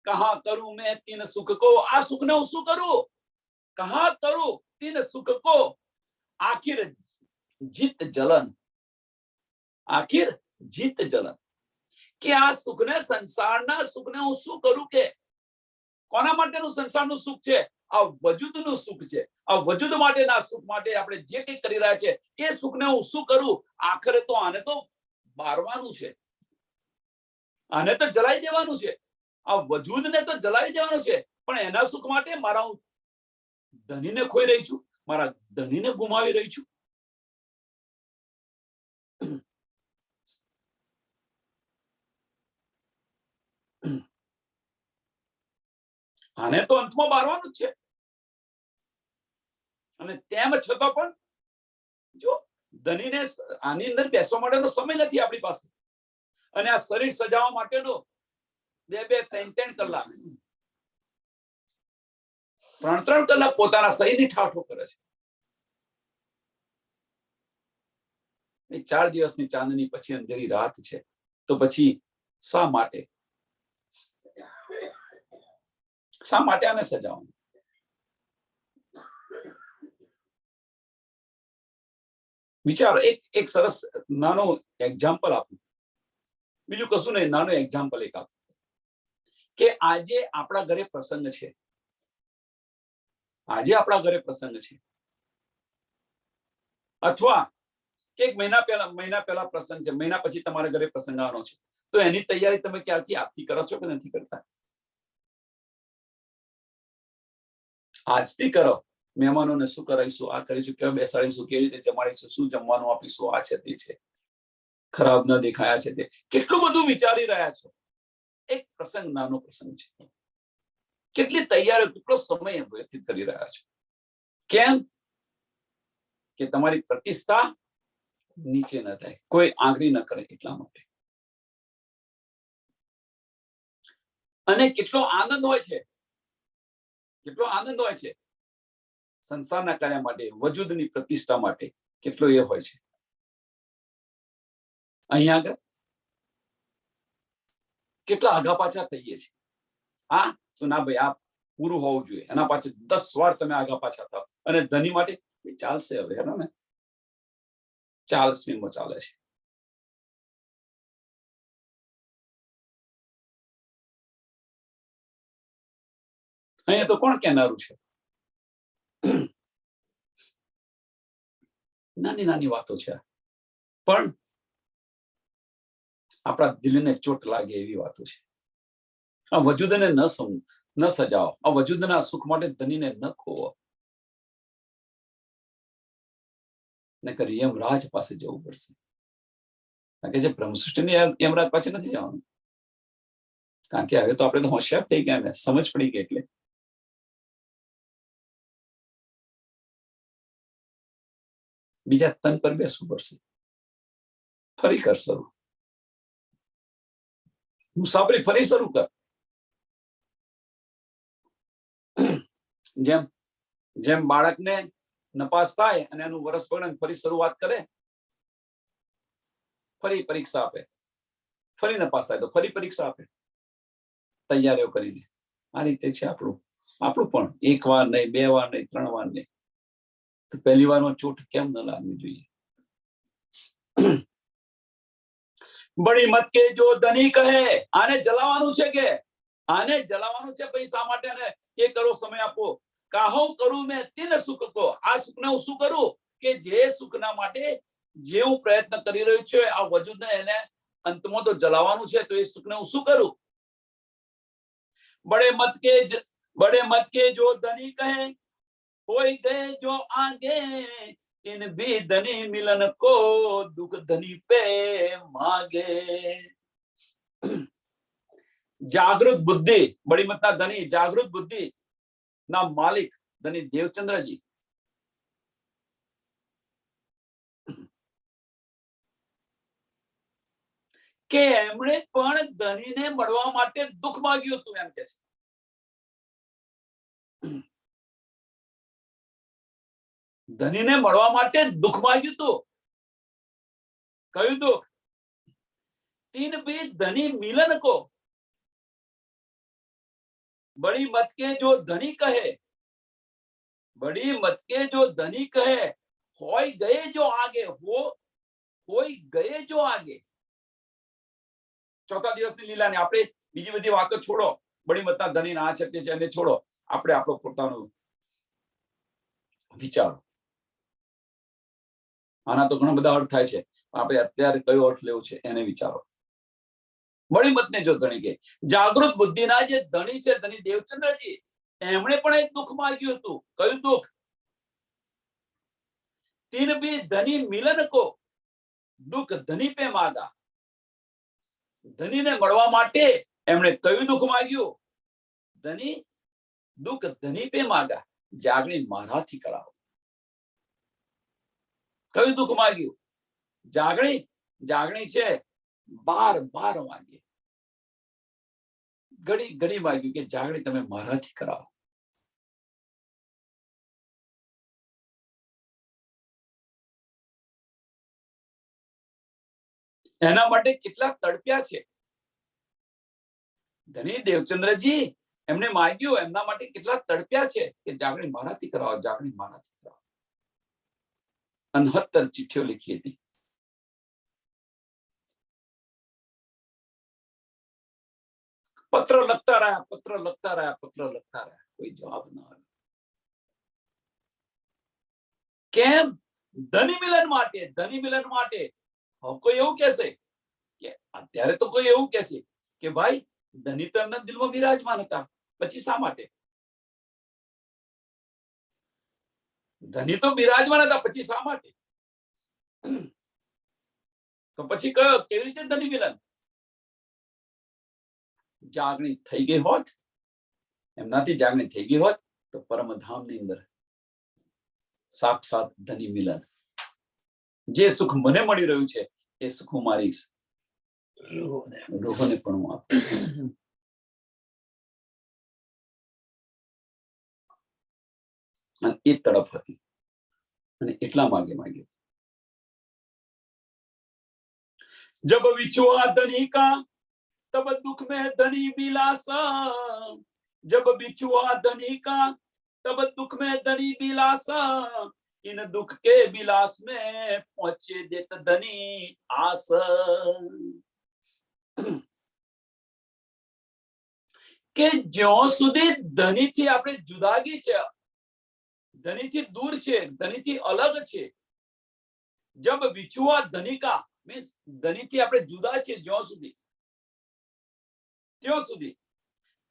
कहा करूं मैं तीन सुख को, आ सुख ने શું કરું? कहा करूं तीन सुख को आखिर जीत जलन। કે આ સુખને, સંસારના સુખને હું શું કરું? કે કોના માટેનું સંસારનું સુખ છે? આ વજૂદનું સુખ છે। આ વજૂદ માટેના સુખ માટે આપણે જે કંઈ કરી રહ્યા છે એ સુખને હું શું કરું? આખરે તો આને તો બારવાનું છે, આને તો જલાઈ દેવાનું છે, આ વજૂદને તો જલાઈ દેવાનું છે। પણ એના સુખ માટે મારા હું ધનીને ખોઈ રહી છું, મારા ધનીને ગુમાવી રહી છું? આને તો અંતમાં બારવાનું જ છે. અને તેમ છતાં પણ જો ધનીને આની અંદર બેસવા માટેનો સમય નથી આપણી પાસે, અને આ શરીર સજાવવા માટેનો 2-3 કલાક 3 કલાક પોતાના શરીરની ઠાઠો કરે છે. 4 દિવસની ચાંદની પછી અંધેરી રાત છે, તો પછી શા માટે આને સજાવવાનું? વિચારો. એક સરસ નાનો એક્ઝામ્પલ આપું, બીજું કશું નહીં, નાનો એક્ઝામ્પલ એક આપું કે આજે આપણા ઘરે પ્રસંગ છે. આજે આપણા ઘરે પ્રસંગ છે, અથવા કે મહિના પહેલા પ્રસંગ છે, મહિના પછી તમારા ઘરે પ્રસંગ આવવાનો છે, તો એની તૈયારી તમે ક્યારથી આજથી કરો છો કે નથી કરતા? આજથી કરો. મહેમાનોને શું કરાવીશું, આ કરીશું, કેવા બેસાડીશું, કેવી રીતે જમાડીશું, શું જમવાનું આપીશું, આ છે તે છે, ખરાબ ન દેખાયા છે તે, કેટલું બધું વિચારી રહ્યા છો. એક પ્રસંગ, નાનો પ્રસંગ છે, કેટલી તૈયારીઓ, કેટલો સમય વ્યતીત કરી રહ્યા છો. કેમ? કે તમારી પ્રતિષ્ઠા નીચે ન થાય, કોઈ આંગળી ન કરે એટલા માટે. અને કેટલો આનંદ હોય છે, કેટલો આનંદ હોય છે સંસારના કાર્ય માટે, વજૂદની પ્રતિષ્ઠા માટે, કેટલો એ હોય છે. અહીંયા આગળ કેટલા આગા પાછા થઈએ છીએ. હા તો ના ભાઈ, આ પૂરું હોવું જોઈએ, એના પાછળ 10 વાર તમે આગા પાછા થાવ. અને ધની માટે ચાલશે, હવે હેનો ને, ચાલશે, ચાલે છે. અહીંયા તો કોણ કહેનારું છે? નાની નાની વાતો છે, પણ આપણા દિલને ચોટ લાગે એવી વાતો છે. આ વજૂદને ન સજાવો, આ વજૂદના સુખ માટે ધનીને ન ખોવો. નકર યમરાજ પાસે જવું પડશે. કારણ કે જે બ્રહ્મસૃષ્ટિની યમરાજ પાસે નથી જવાનું, કારણ કે હવે તો આપણે તો હોશિયાર થઈ ગયા ને, સમજ પડી ગઈ. એટલે બીજા તન પર બેસવું પડશે. ફરી કર શરૂ, મુસાફરી ફરી શરૂ કર. જેમ બાળકને નપાસ થાય અને એનું વરસ પડે, ફરી શરૂઆત કરે, ફરી પરીક્ષા આપે, ફરી નપાસ થાય તો ફરી પરીક્ષા આપે, તૈયારીઓ કરીને. આ રીતે છે આપણું પણ. 1 વાર નહીં, 2 વાર નહીં, 3 વાર નહીં, તો પહેલી વારમાં ચોટ કેમ ન લાગવી જોઈએ? બડી મત કે જો ધની કહે, આને જલાવાનું છે, કે આને જલાવાનું છે પૈસા માટે, ને એ કરો, સમય આપો. કાહો કરું મેં તિન સુખ કો, આ સુખને હું શું કરું કે જે સુખના માટે જે હું પ્રયત્ન કરી રહ્યો છું, આ વજૂદને એને અંતમાં તો જલાવાનું છે, તો એ સુખને હું શું કરું? बड़े मत के जो धनी कहे, कोई गए जो आगे, इन भी धनी मिलन को दुख धनी पे मांगे. जागृत बुद्धि, बड़ी मत ना धनी, जागृत बुद्धि ना मालिक ધની દેવચંદ્રજી. કે એમણે પણ ધનીને મળવા માટે દુઃખ માંગ્યું હતું, એમ કે છે. ધનીને મળવા માટે દુઃખ માંગ્યું હતું. કયું દુઃખ? તીન भी ધની મિલન કો, बड़ी मत के जो धनी कहे, बड़ी मत के जो धनी कहे, होय गए जो आगे, होय गए जो आगे. ચોથા દિવસની લીલાને આપણે બીજી બધી વાતો છોડો, બડી મતના ધની આ છે તે છે, એને છોડો. આપણે આપણો પોતાનો વિચારો. આના તો ઘણા બધા અર્થ થાય છે, આપણે અત્યારે કયો અર્થ લેવો છે એને વિચારો. બડી મતને જો ધણી કે, જાગૃત બુદ્ધિના જે ધણી છે, ધની દેવચંદ્રજી, એમણે પણ એક દુઃખ માંગ્યું હતું. કયું દુઃખ? तीन भी धनी मिलन को दुख धनी पे मागा। धनी ने મળવા માટે એમણે કયું દુઃખ માંગ્યું? ધની દુઃખ ધની पे मागा, જાગણી મારાથી કરાવો। કયું દુઃખ માંગ્યું? જાગણી જાગણી છે બાર બાર માંગી, ઘડી ઘડી માંગ્યું કે જાગણી તમે મારાથી કરાવો। એના માટે કેટલા તડપ્યા છે ધની દેવચંદ્રજી, એમને માંગ્યું, એમના માટે કેટલા તડપ્યા છે કે જાગણી મારાથી કરાવો, જાગણી મારાથી કરાવો। 69 ચિઠ્ઠીઓ લીખી હતી। પત્ર લખતા રહ્યા, પત્ર લખતા રહ્યા, પત્ર લખતા રહ્યા, કોઈ જવાબ ન આવ્યો। કેમ? ધની મિલન માટે, ધની મિલન માટે। કોઈ એવું કહેશે કે અત્યારે તો કોઈ એવું કહેશે કે ભાઈ ધની તો એમના દિલમાં બિરાજમાન હતા, પછી શા માટે? ધની તો બિરાજમાન હતા, પછી શા માટે? તો પછી કયો કેવી રીતે ધની મિલન? જાગણી થઈ ગઈ હોત, એમનાથી જાગણી થઈ ગઈ હોત તો પરમધામની અંદર સાક્ષાત ધની મિલન, જે સુખ મને મળી રહ્યું છે એ સુખ હું મારી રૂહોને પણ હું આપું। એ તડપ હતી અને એટલા માગે માગ્યો। जब बिछुआ धनी का तब दुख में धनी बिलासा, जब बिछुआ धनी का तब दुख में धनी बिलासा, इन दुख के बिलास में पहुंचे देत धनी आस। કે જ્યાં સુધી ધનીથી આપણે જુદાગી છે, ધનીથી दूर છે, ધનીથી અલગ છે, जब बिछुआ धनी का मीन्स ધનીથી આપણે જુદા છે જ્યાં સુધી, ત્યાં સુધી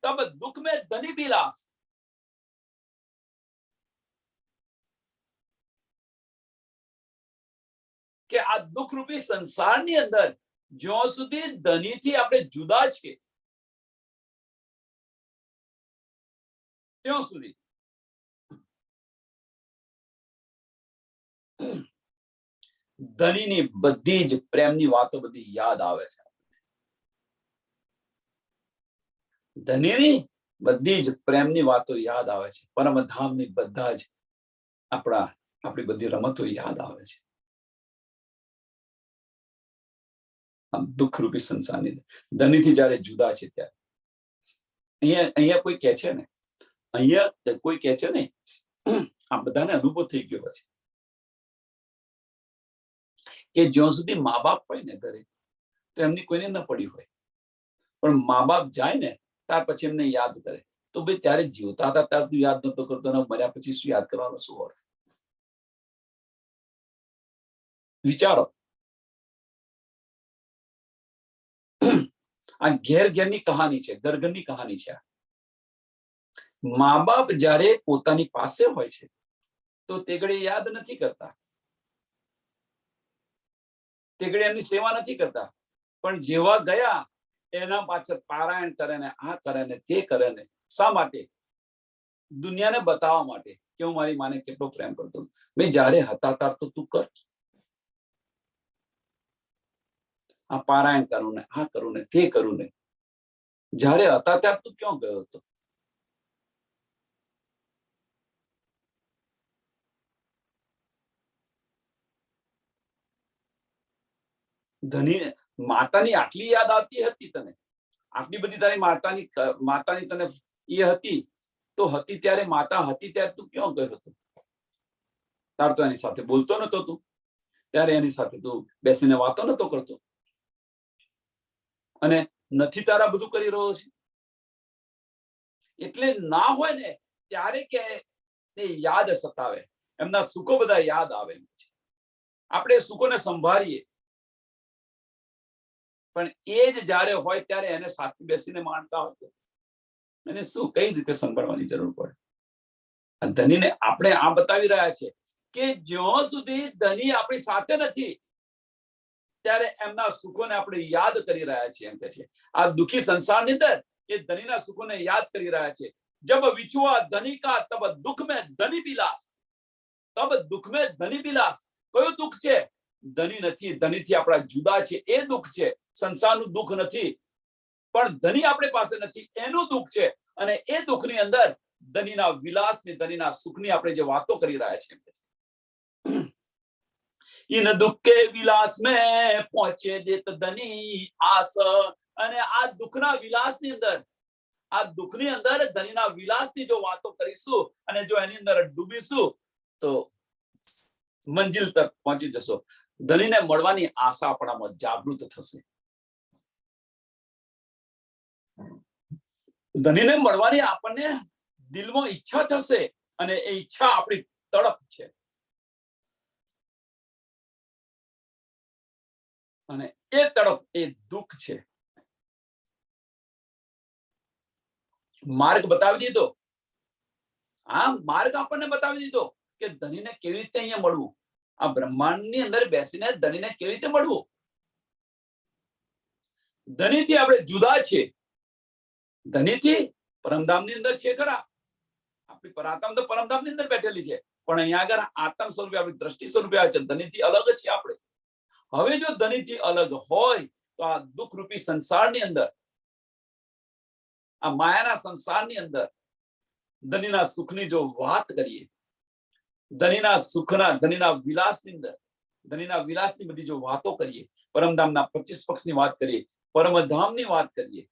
तब दुख में धनी बिलास, કે આ દુઃખ રૂપી સંસારની અંદર જ્યાં સુધી ધનીથી આપણે જુદા છે ત્યાં સુધી ધનીની બધી જ પ્રેમની વાતો બધી યાદ આવે છે। ધનીની બધી જ પ્રેમની વાતો યાદ આવે છે, પરમધામની બધા જ આપણી બધી રમતો યાદ આવે છે। આમ દુઃખ રૂપી સંસારની ધનીથી જ્યારે જુદા છે ત્યારે અહીંયા કોઈ કહે છે ને, અહીંયા કોઈ કહે છે ને, આ બધાને અનુભવ થઈ ગયો છે કે જ્યાં સુધી મા બાપ હોય ને ઘરે તો એમની કોઈને ન પડી હોય, પણ મા બાપ જાય ને ત્યાર પછી એમને યાદ કરે તો ભાઈ ત્યારે જીવતા હતા ત્યારે તું યાદ નતો કરતો ને મર્યા પછી શું યાદ કરવાનો શું અર્થ? વિચારો। આ ઘેર ઘેરની કહાની છે, ઘર ઘરની કહાની છે। મા બાપ જ્યારે પોતાની પાસે હોય છે તો તે ઘડી યાદ નથી કરતા, તે ઘડી એમની સેવા નથી કરતા, પણ જેવા ગયા એના પાછળ પારાયણ કરે ને આ કરે ને તે કરે ને, શા માટે? દુનિયાને બતાવવા માટે કે હું મારી માને કેટલો પ્રેમ કરતો। મેં જ્યારે હતા ત્યારે તો તું કર, આ પારાયણ કરું ને આ કરું ને તે કરું ને, જ્યારે હતા ત્યારે તું ક્યાં ગયો હતો? ધની માતાની આટલી યાદ આવતી હતી તને, આટલી બધી તારી માતાની તને એ હતી તો હતી ત્યારે માતા હતી ત્યારે તું ક્યાં ગયો હતો? તાર તો એની સાથે બોલતો નતો તું, ત્યારે એની સાથે તું બેસીને વાતો નતો કરતો, અને નથી તારા બધું કરી રહ્યો છે। એટલે ના હોય ને ત્યારે કે એ યાદ સતાવે, એમના સુખો બધા યાદ આવે છે, આપણે સુખોને સંભાળીએ, પણ એ જ જ્યારે હોય ત્યારે એને સાથે બેસીને માણતા હોય એને શું કઈ રીતે સંભાળવાની જરૂર પડે? ધનીને આપણે આ બતાવી રહ્યા છે કે જ્યાં સુધી ધની આપણી સાથે નથી ત્યારે એમના સુખોને આપણે યાદ કરી રહ્યા છીએ. એમ કે છે આ દુઃખી સંસારની અંદર એ ધનીના સુખોને યાદ કરી રહ્યા છે. જબ વિછુઆ ધની કા તબ દુઃખ में ધની બિલાસ. તબ દુઃખ में ધની બિલાસ. કયું દુઃખ છે? ધની નથી, ધનીથી આપણા જુદા છે એ દુઃખ છે. સંસારનું દુઃખ નથી, પણ ધની આપણી પાસે નથી એનું દુઃખ છે. અને એ દુઃખની અંદર ધનીના વિલાસની, ધનીના સુખની આપણે જે વાતો કરી રહ્યા છીએ. इन दुख के विलास में पहुंचे देत धनी आस. અને આ દુઃખના વિલાસની અંદર, આ દુઃખની અંદર ધનીના વિલાસની જો વાતો કરીશું અને જો એની અંદર ડૂબીશું તો મંજિલ તક પહોંચી જશો. ધનીને મળવાની આશા આપણામાં જાગૃત થશે. ધનીને મળવાની આપણને દિલમાં ઈચ્છા થશે અને એ ઈચ્છા આપણી તડપ છે. અને એ તડપ એ દુઃખ છે. માર્ગ બતાવી દીધો. આ માર્ગ આપણને બતાવી દીધો કે ધનીને કેવી રીતે અહીંયા મળવું. આ બ્રહ્માંડની અંદર બેસીને ધનીને કેવી રીતે મળવું. ધનીથી આપણે જુદા છે. ધનીથી પરમધામની અંદર છે ખરા. આપણી પરાત્મ તો પરમધામની અંદર બેઠેલી છે, પણ અહીંયા આગળ આત્મ સ્વરૂપે આપણી દ્રષ્ટિ સ્વરૂપે આવે છે. ધનીથી અલગ છે આપણે. હવે જો ધનીથી અલગ હોય તો આ દુઃખ રૂપી સંસારની અંદર, આ માયાના સંસારની અંદર ધનીના સુખની જો વાત કરીએ, ધનીના સુખના, ધનીના વિલાસની અંદર, ધનીના વિલાસની બધી જો વાતો કરીએ, પરમધામના 25 પક્ષની વાત કરીએ, પરમધામની વાત કરીએ,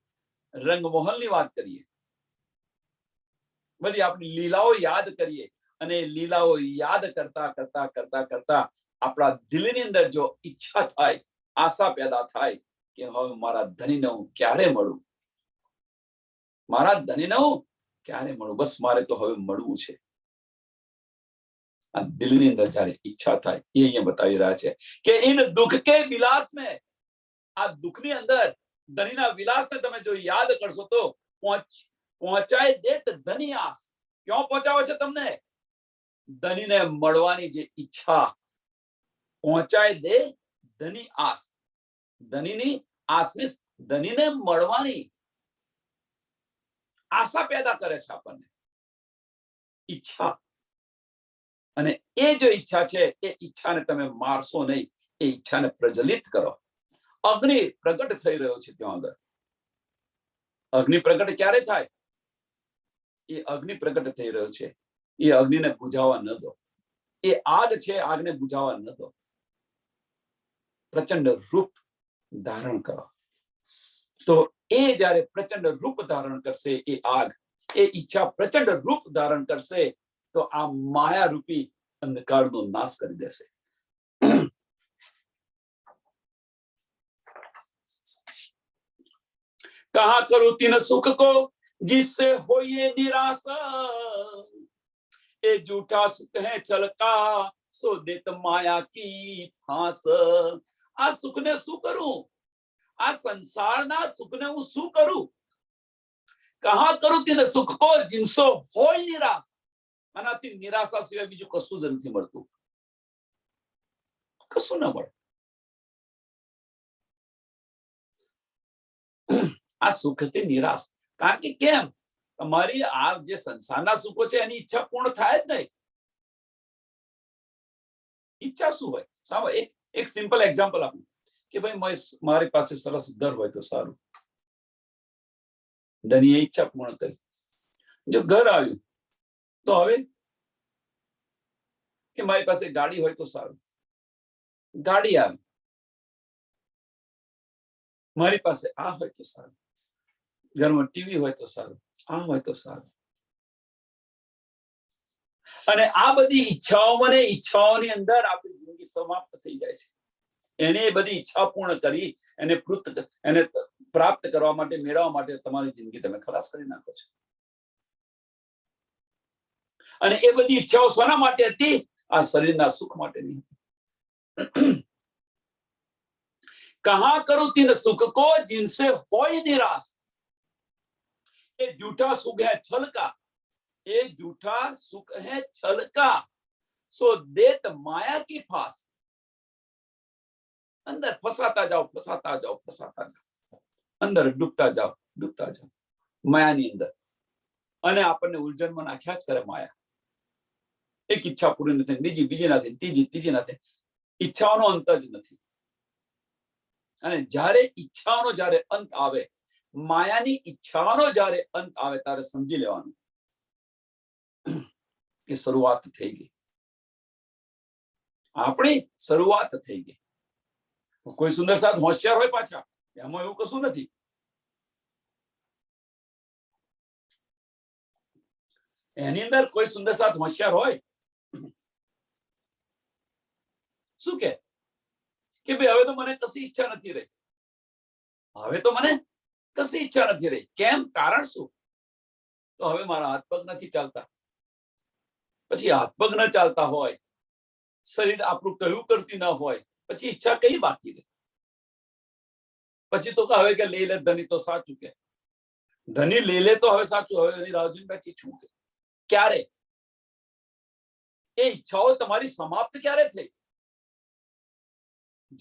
રંગમોહનની વાત કરીએ, બધી આપણી લીલાઓ યાદ કરીએ અને લીલાઓ યાદ કરતા કરતા કરતા કરતા આપણા દિલની અંદર જો ઈચ્છા થાય, આશા પેદા થાય કે હવે મારા ધનીને હું ક્યારે મળું, મારા ધનીને હું ક્યારે મળું, બસ મારે તો હવે મળવું છે. આ દિલની અંદર જ્યારે ઈચ્છા થાય એ અહીંયા બતાવી રહ્યા છે કે ઇન દુઃખ કે વિલાસ મેં, આ દુઃખની અંદર ધનીના વિલાસને તમે જો યાદ કરશો તો પહોંચાય દેત ધની આસ. ક્યાં પહોંચાવે છે તમને? ધનીને મળવાની જે ઈચ્છા પહોંચાય દે ધની આસ. ધનીની આસ મીન્સ ધનીને મળવાની આશા પેદા કરે છે આપણને, ઈચ્છા. અને એ જો ઈચ્છા છે એ ઈચ્છાને તમે મારશો નહીં, એ ઈચ્છાને પ્રજ્વલિત કરો. અગ્નિ પ્રગટ થઈ રહ્યો છે ત્યાં આગળ. અગ્નિ પ્રગટ ક્યારે થાય? એ અગ્નિ પ્રગટ થઈ રહ્યો છે, એ અગ્નિને બુઝાવવા ન દો. એ આગ છે, આગને બુઝાવવા ન દો. પ્રચંડ રૂપ ધારણ કરો. તો એ જ્યારે પ્રચંડ રૂપ ધારણ કરશે, એ આગ, એ ઈચ્છા પ્રચંડ રૂપ ધારણ કરશે તો આ માયા રૂપી અંધકારનો નાશ કરી દેશે. कहा करूं तीन सुख को जिससे हो ये निराश, ये झूठा सुख है छल का सो देत माया की फांस. આ સુખને શું કરું? આ સંસારના સુખને હું શું કરું? કહા કરું તીન સુખ કો जिनसे હોય નિરાશ. આનાથી નિરાશા સિવાય બીજું કશું જ નથી મળતું. કશું ના મળે. આ સુખથી નિરાશ. કારણ કે કેમ? તમારી આ જે સંસારના સુખો છે એની ઈચ્છા પૂર્ણ થાય જ નહીં. ઈચ્છા શું હોય? સાવ એક સિમ્પલ એક્ઝામ્પલ આપું કે ભાઈ મારી પાસે સરસ ઘર હોય તો સારું. ધનીએ ઈચ્છા પૂર્ણ કરી. જો ઘર આવ્યું તો હવે કે મારી પાસે ગાડી હોય તો સારું. ગાડી આવી. મારી પાસે આ હોય તો સારું. ઘરમાં ટીવી હોય તો સારું. આ હોય તો સારું. અને આ બધી ઈચ્છાઓની અંદર આપણી જિંદગી સમાપ્ત થઈ જાય છે. એને બધી ઈચ્છા પૂર્ણ કરી એને પ્રાપ્ત કરવા માટે, મેળવવા માટે તમારી જિંદગી તમે ખલાસ કરી નાખો છો. અને એ બધી ઈચ્છાઓ શેના માટે હતી? આ શરીરના સુખ માટેની હતી. कहा करूं तीन सुख को जिनसे होय निराश. ये झूठा सुख है छल का. ये झूठा सुख है छल का. सो देत माया की फांस। अंदर फसाता जाओ, फसाता जाओ, फसाता जाओ, अंदर डूबता जाओ, डूबता जाओ मायाની અંદર, અને આપણને ઉલઝનમાં નાખ્યા જ કરે માયા। એક ઈચ્છા પૂરી નથી, બીજી, બીજી નથી, ત્રીજી, ત્રીજી નથી, ઈચ્છાઓનો અંત જ નથી। અને જ્યારે ઈચ્છાઓનો જ્યારે અંત આવે, માયાની ઈચ્છાઓનો જ્યારે અંત આવે, ત્યારે સમજી લેવાનું કે શરૂઆત થઈ ગઈ, આપણી શરૂઆત થઈ ગઈ। કોઈ સુંદર સાથ હોશિયાર હોય પાછા, એમાં એવું કશું નથી। એની અંદર કોઈ સુંદર સાથ હોશિયાર હોય, શું કે ભાઈ હવે તો મને કશી ઈચ્છા નથી રહી, હવે તો મને કશી ઈચ્છા નથી રહી। કેમ? કારણ શું? તો હવે મારા હાથ પગ નથી ચાલતા। પછી હાથ પગ ન ચાલતા હોય, શરીર આપણું કયું કરતી ન હોય, પછી ઈચ્છા કઈ બાકી રહે? પછી તો હવે કે લઈ લે ધની તો સાચું, કે ધની લઈ લે તો હવે સાચું, હવે એની રાહ જોઈને બેઠી છું કે ક્યારે? એ ઈચ્છાઓ તમારી સમાપ્ત ક્યારે થઈ?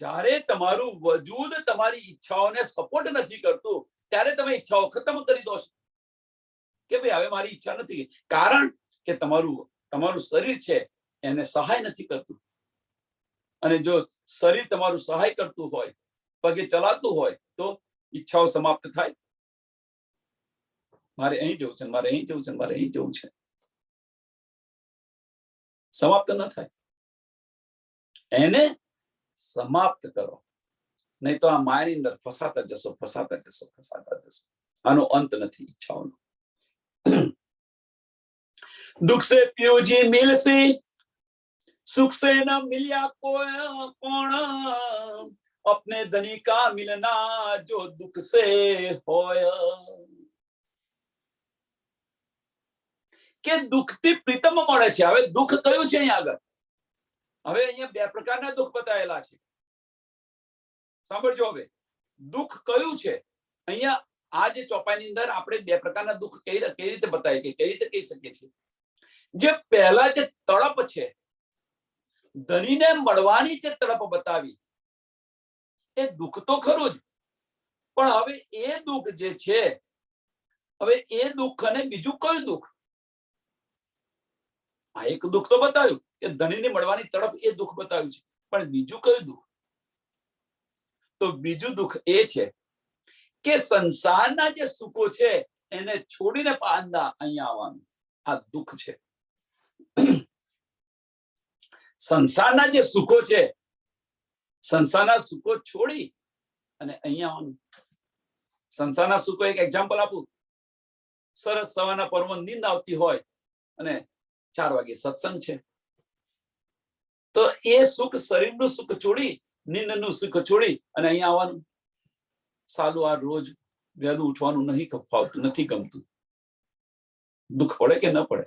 જ્યારે તમારું વજૂદ તમારી ઈચ્છાઓને સપોર્ટ નથી કરતું, ત્યારે તમે ઈચ્છાઓ ખતમ કરી દો છો કે ભાઈ હવે મારી ઈચ્છા નથી। કારણ કે તમારું શરીર છે એને સહાય નથી કરતું। અને જો શરીર તમારું સહાય કરતું હોય, પગે ચલાતું હોય, તો ઈચ્છાઓ સમાપ્ત થાય। મારે અહીં જવું છે, મારે અહીં જવું છે, મારે અહીં જવું છે, સમાપ્ત ન થાય। એને સમાપ્ત કરો, નહીં તો આ માયાની અંદર ફસાતા જશો, ફસાતા જશો, ફસાતા જશો। આનો અંત નથી ઈચ્છાઓનો। दुख से पियो जी मिलसी, सुख से न मिलिया कौन, अपने धनी का मिलना जो दुख से होय। કે દુઃખથી પ્રીતમ મળે છે। હવે દુઃખ કયું છે અહીંયા આગળ? હવે અહીંયા બે પ્રકારના દુઃખ બતાવેલા છે, સાંભળજો। હવે દુઃખ કયું છે અહીંયા? આ જે ચોપાઈની અંદર આપણે બે પ્રકારના દુઃખ કઈ રીતે બતાવીએ, કે કઈ રીતે કહી શકીએ છીએ? જે પહેલા જે તડપ છે, ધનીને મળવાની જે તડપ બતાવી, એ દુઃખ તો ખરું જ, પણ હવે એ દુઃખ જે છે, હવે એ દુઃખ અને બીજું કયું દુઃખ? આ એક દુઃખ તો બતાવ્યું કે ધણીને મળવાની તડપ, એ દુઃખ બતાવ્યું છે, પણ બીજું કયું દુઃખ? તો બીજું દુઃખ એ છે કે સંસારના જે સુખો છે એને છોડીને પાછા અહીંયા આવવાનું, આ દુઃખ છે। સંસારના જે સુખો છે, સંસારના સુખો છોડી અને અહીંયા આવવાનું। સંસારના સુખો, એક એક્ઝામ્પલ આપું, સરસ સવારના પરમાં નીંદ આવતી હોય અને 4 વાગે સત્સંગ છે, તો એ સુખ, શરીરનું સુખ છોડી, નીંદનું સુખ છોડી અને અહીંયા આવવાનું। સાલું આ રોજ વહેલું ઉઠવાનું નહીં ફાવતું, નથી ગમતું, દુઃખ પડે કે ન પડે?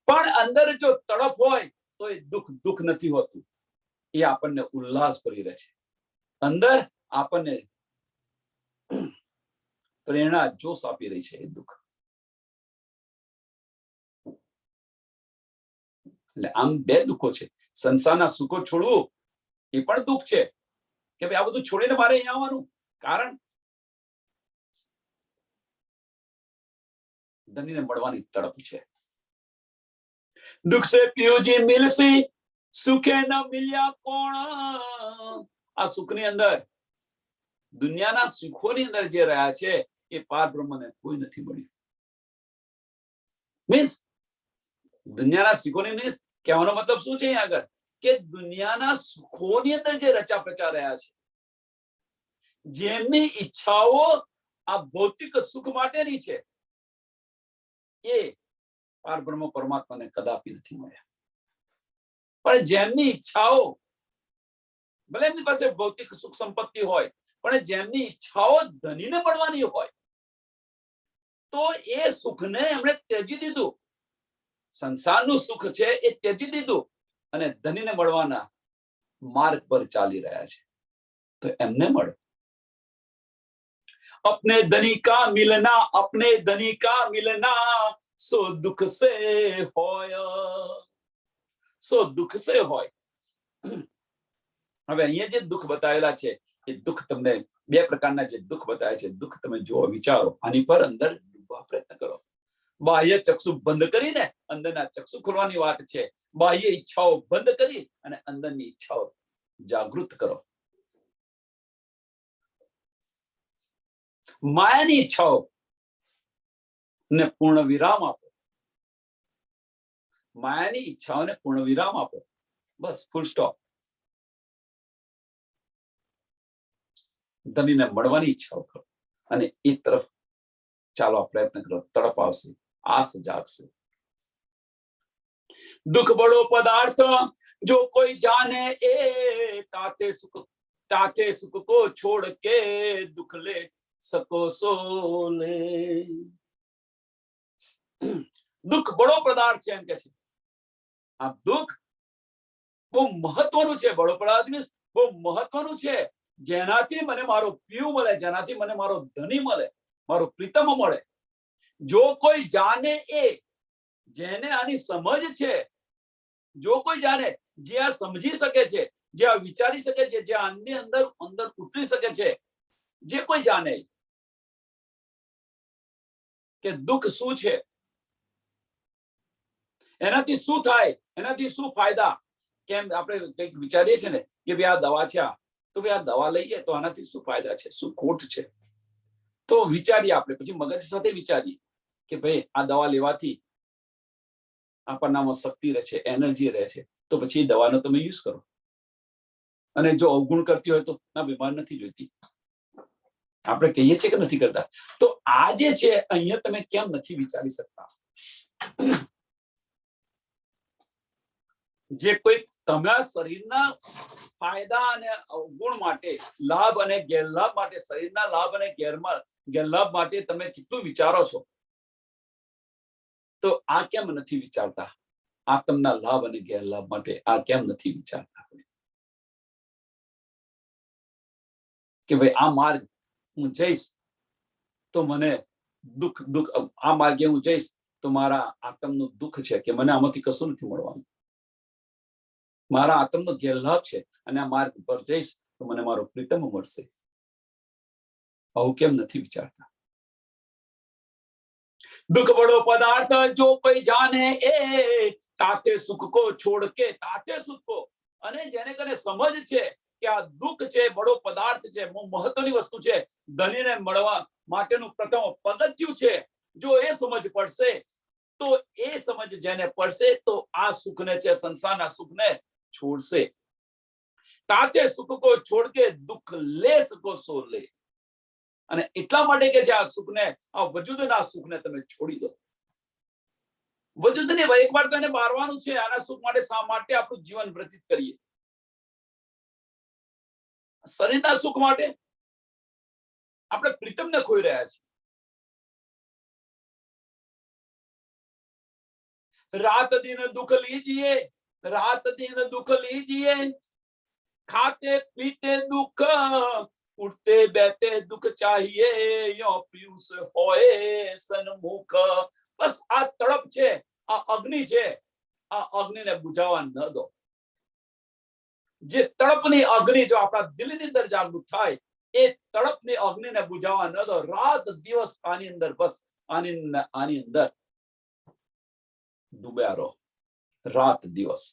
પણ અંદર જો તડપ હોય તો એ દુઃખ નથી હોતું, એ આપણને ઉલ્લાસ કરી રહે છે। અંદર આપણને પ્રેરણા, જોશ આપી રહી છે એ દુઃખ। એટલે આમ બે દુઃખો છે। સંસારના સુખો છોડવું એ પણ દુઃખ છે કે ભાઈ આ બધું છોડીને મારે અહીંયા આવવાનું, કારણ ધનીને મળવાની તડપ છે। दुख से पियो जी मिलसी, सुखे न मिल्या कोण। આ સુખની અંદર, દુનિયાના સુખોની અંદર જે રહ્યા છે એ પાર બ્રહ્મને કોઈ નથી મળ્યું। મીન્સ દુનિયાના સુખોની મીન્સ કહેવાનો મતલબ શું છે અહીંયા આગળ? કે દુનિયાના સુખોની અંદર જે રચા પચા રહ્યા છે, જેમની ઈચ્છાઓ આ ભૌતિક સુખ માટેની છે, એ પાર બ્રહ્મ પરમાત્માને કદાપી નથી મળ્યા। પણ જેમની ઈચ્છાઓ, ભલે એમની પાસે ભૌતિક સુખ સંપત્તિ હોય, પણ જેમની ઈચ્છાઓ ધનીને મળવાની હોય, તો એ સુખને એમણે ત્યજી દીધું। સંસારનું સુખ છે એ ત્યજી દીધું અને ધનીને મળવાના માર્ગ પર ચાલી રહ્યા છે, તો એમને મળે। अपने धनी का मिलना, अपने धनी का मिलना सो दुख से होय। સો દુઃખ સે હોય. હવે અહીંયા જે દુઃખ બતાવેલા છે એ દુઃખ તમને બે પ્રકારના જે દુઃખ બતાવે છે, દુઃખ તમે જુઓ, વિચારો, આની પર અંદર ડૂબવા પ્રયત્ન કરો. બાહ્ય ચક્ષુ બંધ કરીને અંદરના ચક્ષુ ખોલવાની વાત છે. બાહ્ય ઈચ્છાઓ બંધ કરી અને અંદરની ઈચ્છાઓ જાગૃત કરો. માયાની ઈચ્છાઓ ને પૂર્ણ વિરામ આપો. માયાની ઈચ્છાઓને પૂર્ણ વિરામ આપો. બસ, ફૂલ સ્ટોપ. ધણીને મળવાની ઈચ્છાઓ કરો અને એ તરફ ચાલવા પ્રયત્ન કરો. તડપ આવશે, આસ જાગશે. दुख बड़ो पदार्थ जो कोई जाने ए ताते सुख को छोड़ के दुख ले सको सो ले. दुख बड़ो पदार्थ છે એમ કે છે. આ દુઃખ બહુ મહત્વનું છે. બળો પદાર્થ મીન્સ બહુ મહત્વનું છે. જેનાથી મને મારો પ્રિય મળે, જેનાથી મને મારો ધણી મળે, મારો પ્રીતમ મળે. જો કોઈ જાણે એ, જેને આની સમજ છે, જો કોઈ જાણે, જે આ સમજી શકે છે, જે આ વિચારી શકે છે, જે આની અંદર અંદર ઉતરી શકે છે, જે કોઈ જાણે કે દુઃખ શું છે, એનાથી શું થાય, એનાથી શું ફાયદા. કેમ આપણે કંઈક વિચારીએ છીએ ને કે ભાઈ આ દવા છે, તો ભાઈ આ દવા લઈએ તો આનાથી શું ફાયદા છે, શું ખોટ છે. તો વિચારીએ આપણે, પછી મગજ સાથે વિચારીએ કે ભાઈ આ દવા લેવાથી આપણનામાં શક્તિ રહે છે, એનર્જી રહે છે, તો પછી દવાનો તમે યુઝ કરો. અને જો અવગુણ કરતી હોય તો ના, બીમાર નથી જોઈતી, આપણે કહીએ છીએ કે નથી કરતા. તો આ જે છે અહીંયા તમે કેમ નથી વિચારી શકતા? જે કોઈ તમારા શરીરના ફાયદા અને અવગુણ માટે, લાભ અને ગેરલાભ માટે, શરીરના લાભ અને ગેરલાભ માટે તમે કેટલું વિચારો છો, તો આ કેમ નથી વિચારતા? આત્મના લાભ અને ગેરલાભ માટે આ કેમ નથી વિચારતા કે ભાઈ આ માર્ગ હું જઈશ તો મને દુઃખ, આ માર્ગે હું જઈશ તો મારા આત્મનું દુઃખ છે કે મને આમાંથી કશું નથી મળવાનું, મારા આત્મનો ગેરલાભ છે અને આ માર્ગ પર જઈશ તો મને મારો પ્રીતમ મળશે. આવું કેમ નથી વિચારતા? दुख बड़ो पदार्थ जो कोई जाने ए ताते सुख को छोड़ के ताते सुख को, અને જેને કને સમજ છે કે આ દુઃખ છે, બડો પદાર્થ છે, બહુ મહત્વની વસ્તુ છે, ધણીને મળવા માટેનું પ્રથમ પગથિયું છે. જો એ સમજ પડશે, તો એ સમજ જેને પડશે તો આ સુખને છે, સંસારના સુખને છોડશે. તાતે સુખ કો છોડ કે દુઃખ લે સકો સો લે. અને એટલા માટે કે જે આ સુખને, આ વજૂદના સુખને તમે છોડી દો. વજૂદને એકવાર તો એને મારવાનું છે. આના સુખ માટે શા માટે આપણું જીવન વ્યતીત કરીએ? શરીરના સુખ માટે આપણે પ્રીતમને ખોઈ રહ્યા છીએ. रात दिन दुख लीजिए, रात दिन दुख लीजिए, खाते पीते दुख, उठते बैठते दुख चाहिए, यो पीयूष होए सन्मुख. बस આ તડપ છે, આ અગ્નિ છે, આ અગ્નિને બુઝાવવા ન દો. જે તડપની અગ્નિ જો આપણા દિલની અંદર જાગૃત થાય, એ તડપની અગ્નિને બુઝાવવા ન દો. રાત દિવસ આની અંદર, બસ આની અંદર ડૂબ્યા રહો, રાત દિવસ.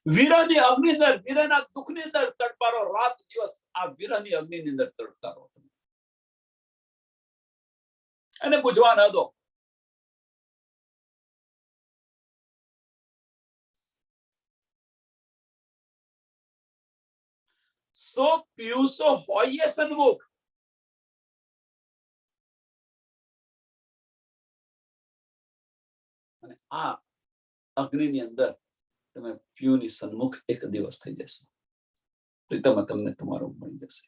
વિરહની અગ્નિ અંદર, વિરહના દુઃખની અંદર તડપા રહો રાત દિવસ. આ વિરહની અગ્નિની અંદર તડપતા રહો, એને બુઝવા ન દો. સો પિયુષો હોય સન્મુખ. અને આ અગ્નિની અંદર તમે પીયુની સન્મુખ એક દિવસ થઈ જશે. પ્રીતમ તમને તમારો મળી જશે.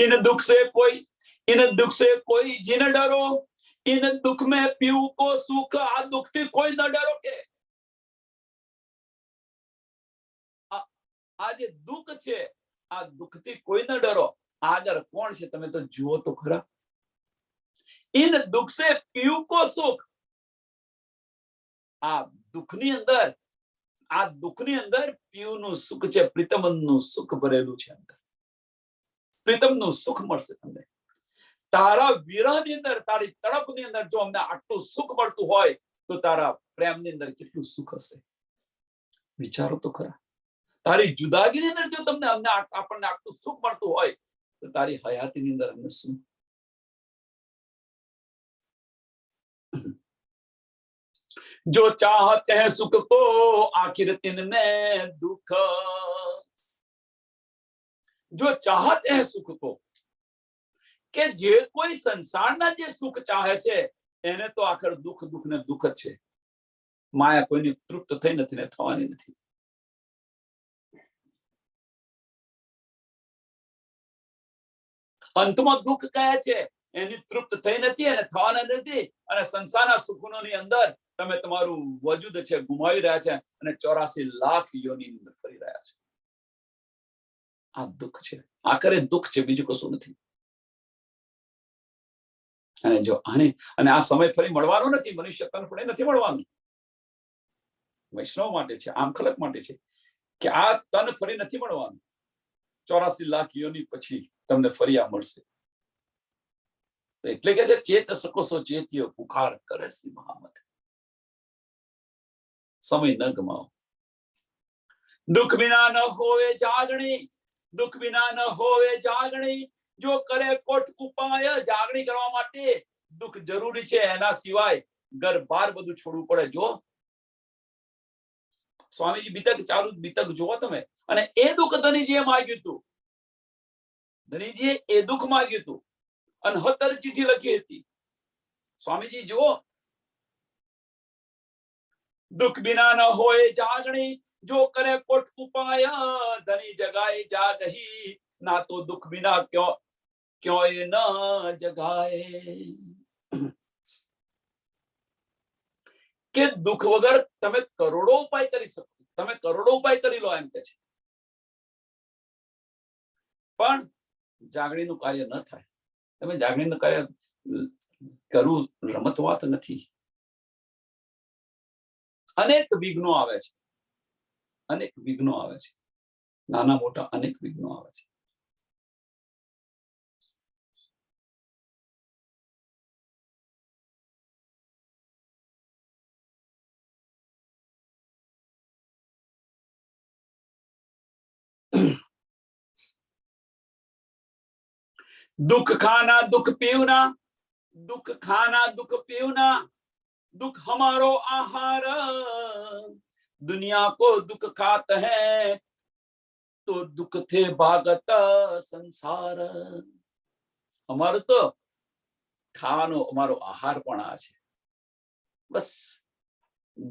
इन दुख से कोई जिन डरो, इन दुख में पीयू को सुख. આ દુઃખથી કોઈ ન ડરો કે આ જે દુઃખ છે, આ દુઃખથી કોઈ ન ડરો. આગળ કોણ છે તમે તો જુઓ તો ખરા. इन दुख से पीयू को सुख। આ દુઃખની અંદર પીયુનું સુખ છે, પ્રીતમનું સુખ ભરેલું છે અંદર. પ્રીતમનું સુખ મળશે તમને. તારા વિરહની અંદર, તારી તડપની અંદર જો અમને આટલું સુખ મળતું હોય તો તારા પ્રેમની અંદર કેટલું સુખ હશે. વિચારો તો ખરા. તારી જુદાગીની અંદર જો તમને આપણને આટલું સુખ મળતું હોય તો તારી હયાતીની અંદર અમને શું? जो चाहते हैं सुख को आखिर दिन में दुख, जो चाहते हैं सुख को, કે જે કોઈ સંસારના જે સુખ ચાહે છે એને તો આખર દુઃખ ને દુઃખ જ છે. માયા કોઈની તૃપ્ત થઈ નથી ને થવાની નથી. અંતમાં દુઃખ કહે છે એની તૃપ્ત થઈ નથી અને થવાના નથી. અને સંસારના સુખોની અંદર તમે તમારું વજૂદ છે ગુમાવી રહ્યા છે અને 84 લાખ યોની અંદર ફરી રહ્યા છે. આ દુઃખ છે, આખરે દુઃખ છે, બીજું કશું નથી. અને જો અને આ સમય ફરી મળવાનો નથી. મનુષ્ય તન ફળે નથી મળવાનું. વૈષ્ણવ માટે છે, આમ ખલક માટે છે કે આ તન ફરી નથી મળવાનું. 84 લાખ યોની પછી તમને ફરી આ મળશે. એટલે કે છે ચેત સકો સો ચેત્યો પુકાર કરે શ્રી મહામત. સમય ન ગમાવો. દુઃખ વિના ન હોવે જાગણી, દુઃખ વિના ન હોવે જાગણી, જો કરે કોટ ઉપાય. જાગણી કરવા માટે દુઃખ જરૂરી છે, એના સિવાય ઘર બાર બધું છોડવું પડે. જો સ્વામીજી બીતક જોવો તમે. અને એ દુઃખ ધનીજીએ માગ્યું હતું. ધનીજીએ એ દુઃખ માગ્યું હતું. 69 ચિઠ્ઠી લખી હતી. સ્વામીજી જુઓ, દુઃખ બિના ન હોય જાગણી, જો કરે કોટ ઉપાય. ધની જગાય જાગહી, ના તો દુઃખ બિના ક્યોય ન જગાય. કે દુઃખ વગર તમે કરોડો ઉપાય કરી શકો. તમે કરોડો ઉપાય કરી લો એમ કે છે, પણ જાગણીનું કાર્ય ન થાય. તમે જાગણીનું કાર્ય કરવું રમત વાત નથી. અનેક વિઘ્નો આવે છે, અનેક વિઘ્નો આવે છે, નાના મોટા અનેક વિઘ્નો આવે છે. दुख खाना दुख पीना, दुख खाना दुख पीना, दुख हमारो आहार. दुनिया को दुख खाते हैं तो दुख थे भागत संसार. हमारो तो खानो हमारो आहार पण आ छे. बस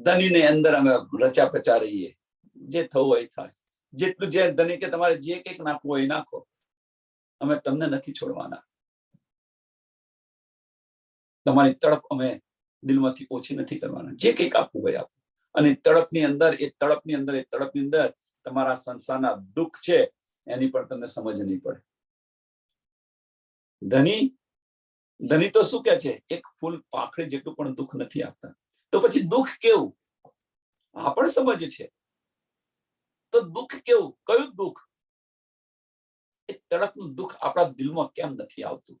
धनी ने अंदर અમે રચા પચા રહીએ. જે થવું હોય થાય. જેટલું જે ધની કે તમારે જે કંઈક નાખવું હોય નાખો. અમે તમને નથી છોડવાના. તમારી તડપ અમે દિલમાંથી ઓછી નથી કરવાના. જે કંઈક આપવું હોય આપો. અને તડપની અંદર તમારા સંસારના દુઃખ છે એની પણ તમને સમજ નહીં પડે. ધની તો શું કે છે, એક ફૂલ પાખડી જેટલું પણ દુઃખ નથી આપતા. તો પછી દુઃખ કેવું આ પણ સમજ છે. તો દુઃખ કેવું, કયું દુઃખ? એ તડપનું દુઃખ આપણા દિલમાં કેમ નથી આવતું?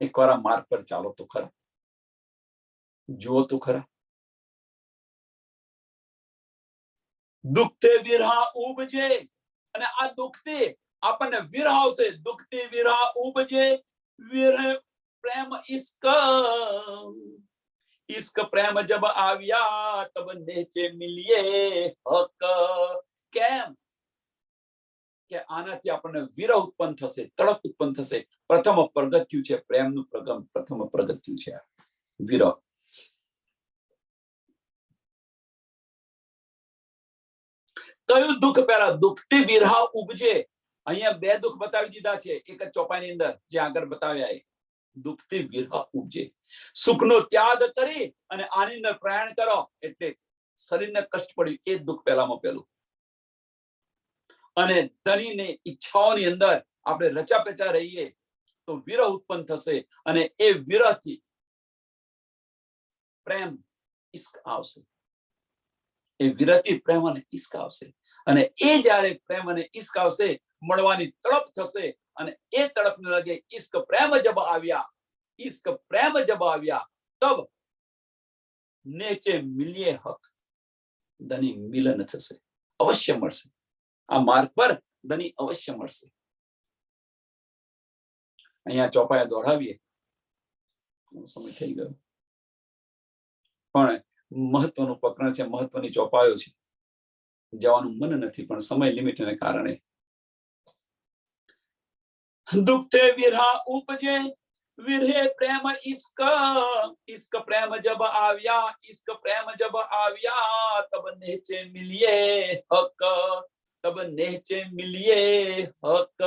એકવાર આ માર્ગ પર ચાલો તો ખરા, જુઓ તો ખરા. દુઃખથી વિરહ ઉપજે, અને આ દુઃખથી આપણને વિરહ આવશે. દુઃખથી વિરહ ઉપજે, વિરહ પ્રેમ इश्क प्रेम जब આવ્યા તબ નેચે મિલિયે હક. કેમ કે આનાથી આપણને વિરહ ઉત્પન્ન થશે, તડપ ઉત્પન્ન થશે. પ્રથમ પ્રગત્યું છે પ્રેમનું. પ્રથમ પ્રગત્યું છે વિરહ. કયું દુઃખ? પહેલા દુઃખથી વિરહ ઉપજે. અહીંયા બે દુઃખ બતાવી દીધા છે એક જ ચોપાઈની અંદર, જે આગળ બતાવ્યા. દુઃખથી વિરહ ઉપજે. સુખનો ત્યાગ કરી અને આની અંદર પ્રયાણ કરો એટલે શરીરને કષ્ટ પડ્યું, એ દુઃખ પહેલામાં પહેલું. અને ધણીને ઈચ્છાઓની અંદર આપણે રચા પેચા રહીએ તો વિરહ ઉત્પન્ન થશે અને એ વિરહથી પ્રેમ ઈશ્ક આવશે. એ વિરહથી પ્રેમ અને ઈશ્ક આવશે અને એ જ્યારે પ્રેમ અને ઈશ્ક આવશે મળવાની તડપ થશે અને એ તડપને લગે ઈશ્ક પ્રેમ જબ આવ્યા, ઈશ્ક પ્રેમ જબ આવ્યા તબ નેચે મિલિયે હક, ધની મિલન થશે, અવશ્ય મળશે. આ માર્ગ પર ધની અવશ્ય મળશે. અહીંયા ચોપાયા દોડાવીએ, સમય થઈ ગયો, પણ મહત્વનું પ્રકરણ છે, મહત્વની ચોપાયો છે. જવાનું મન નથી પણ સમય લિમિટને કારણે. દુઃખે વિરહ ઉપજે, વિરહે પ્રેમ ઈશ્ક, ઈશ્ક પ્રેમ જબ આવ્યા, ઈશ્ક પ્રેમ જબ આવ્યા તબ નેચે મિલિયે હક, તબ નેચે મિલિયે હક.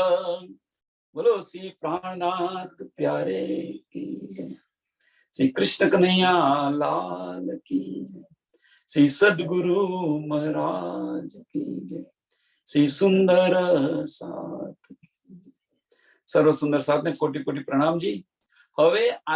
બોલો શ્રી પ્રાણનાથ પ્યારે કી જય, શ્રી કૃષ્ણ કનૈયા લાલ કી જય, શ્રી સદગુરુ મહારાજ કી જય, શ્રી સુંદર સાથ. સર્વ સુંદર સાથને કોટી કોટી પ્રણામજી. હવે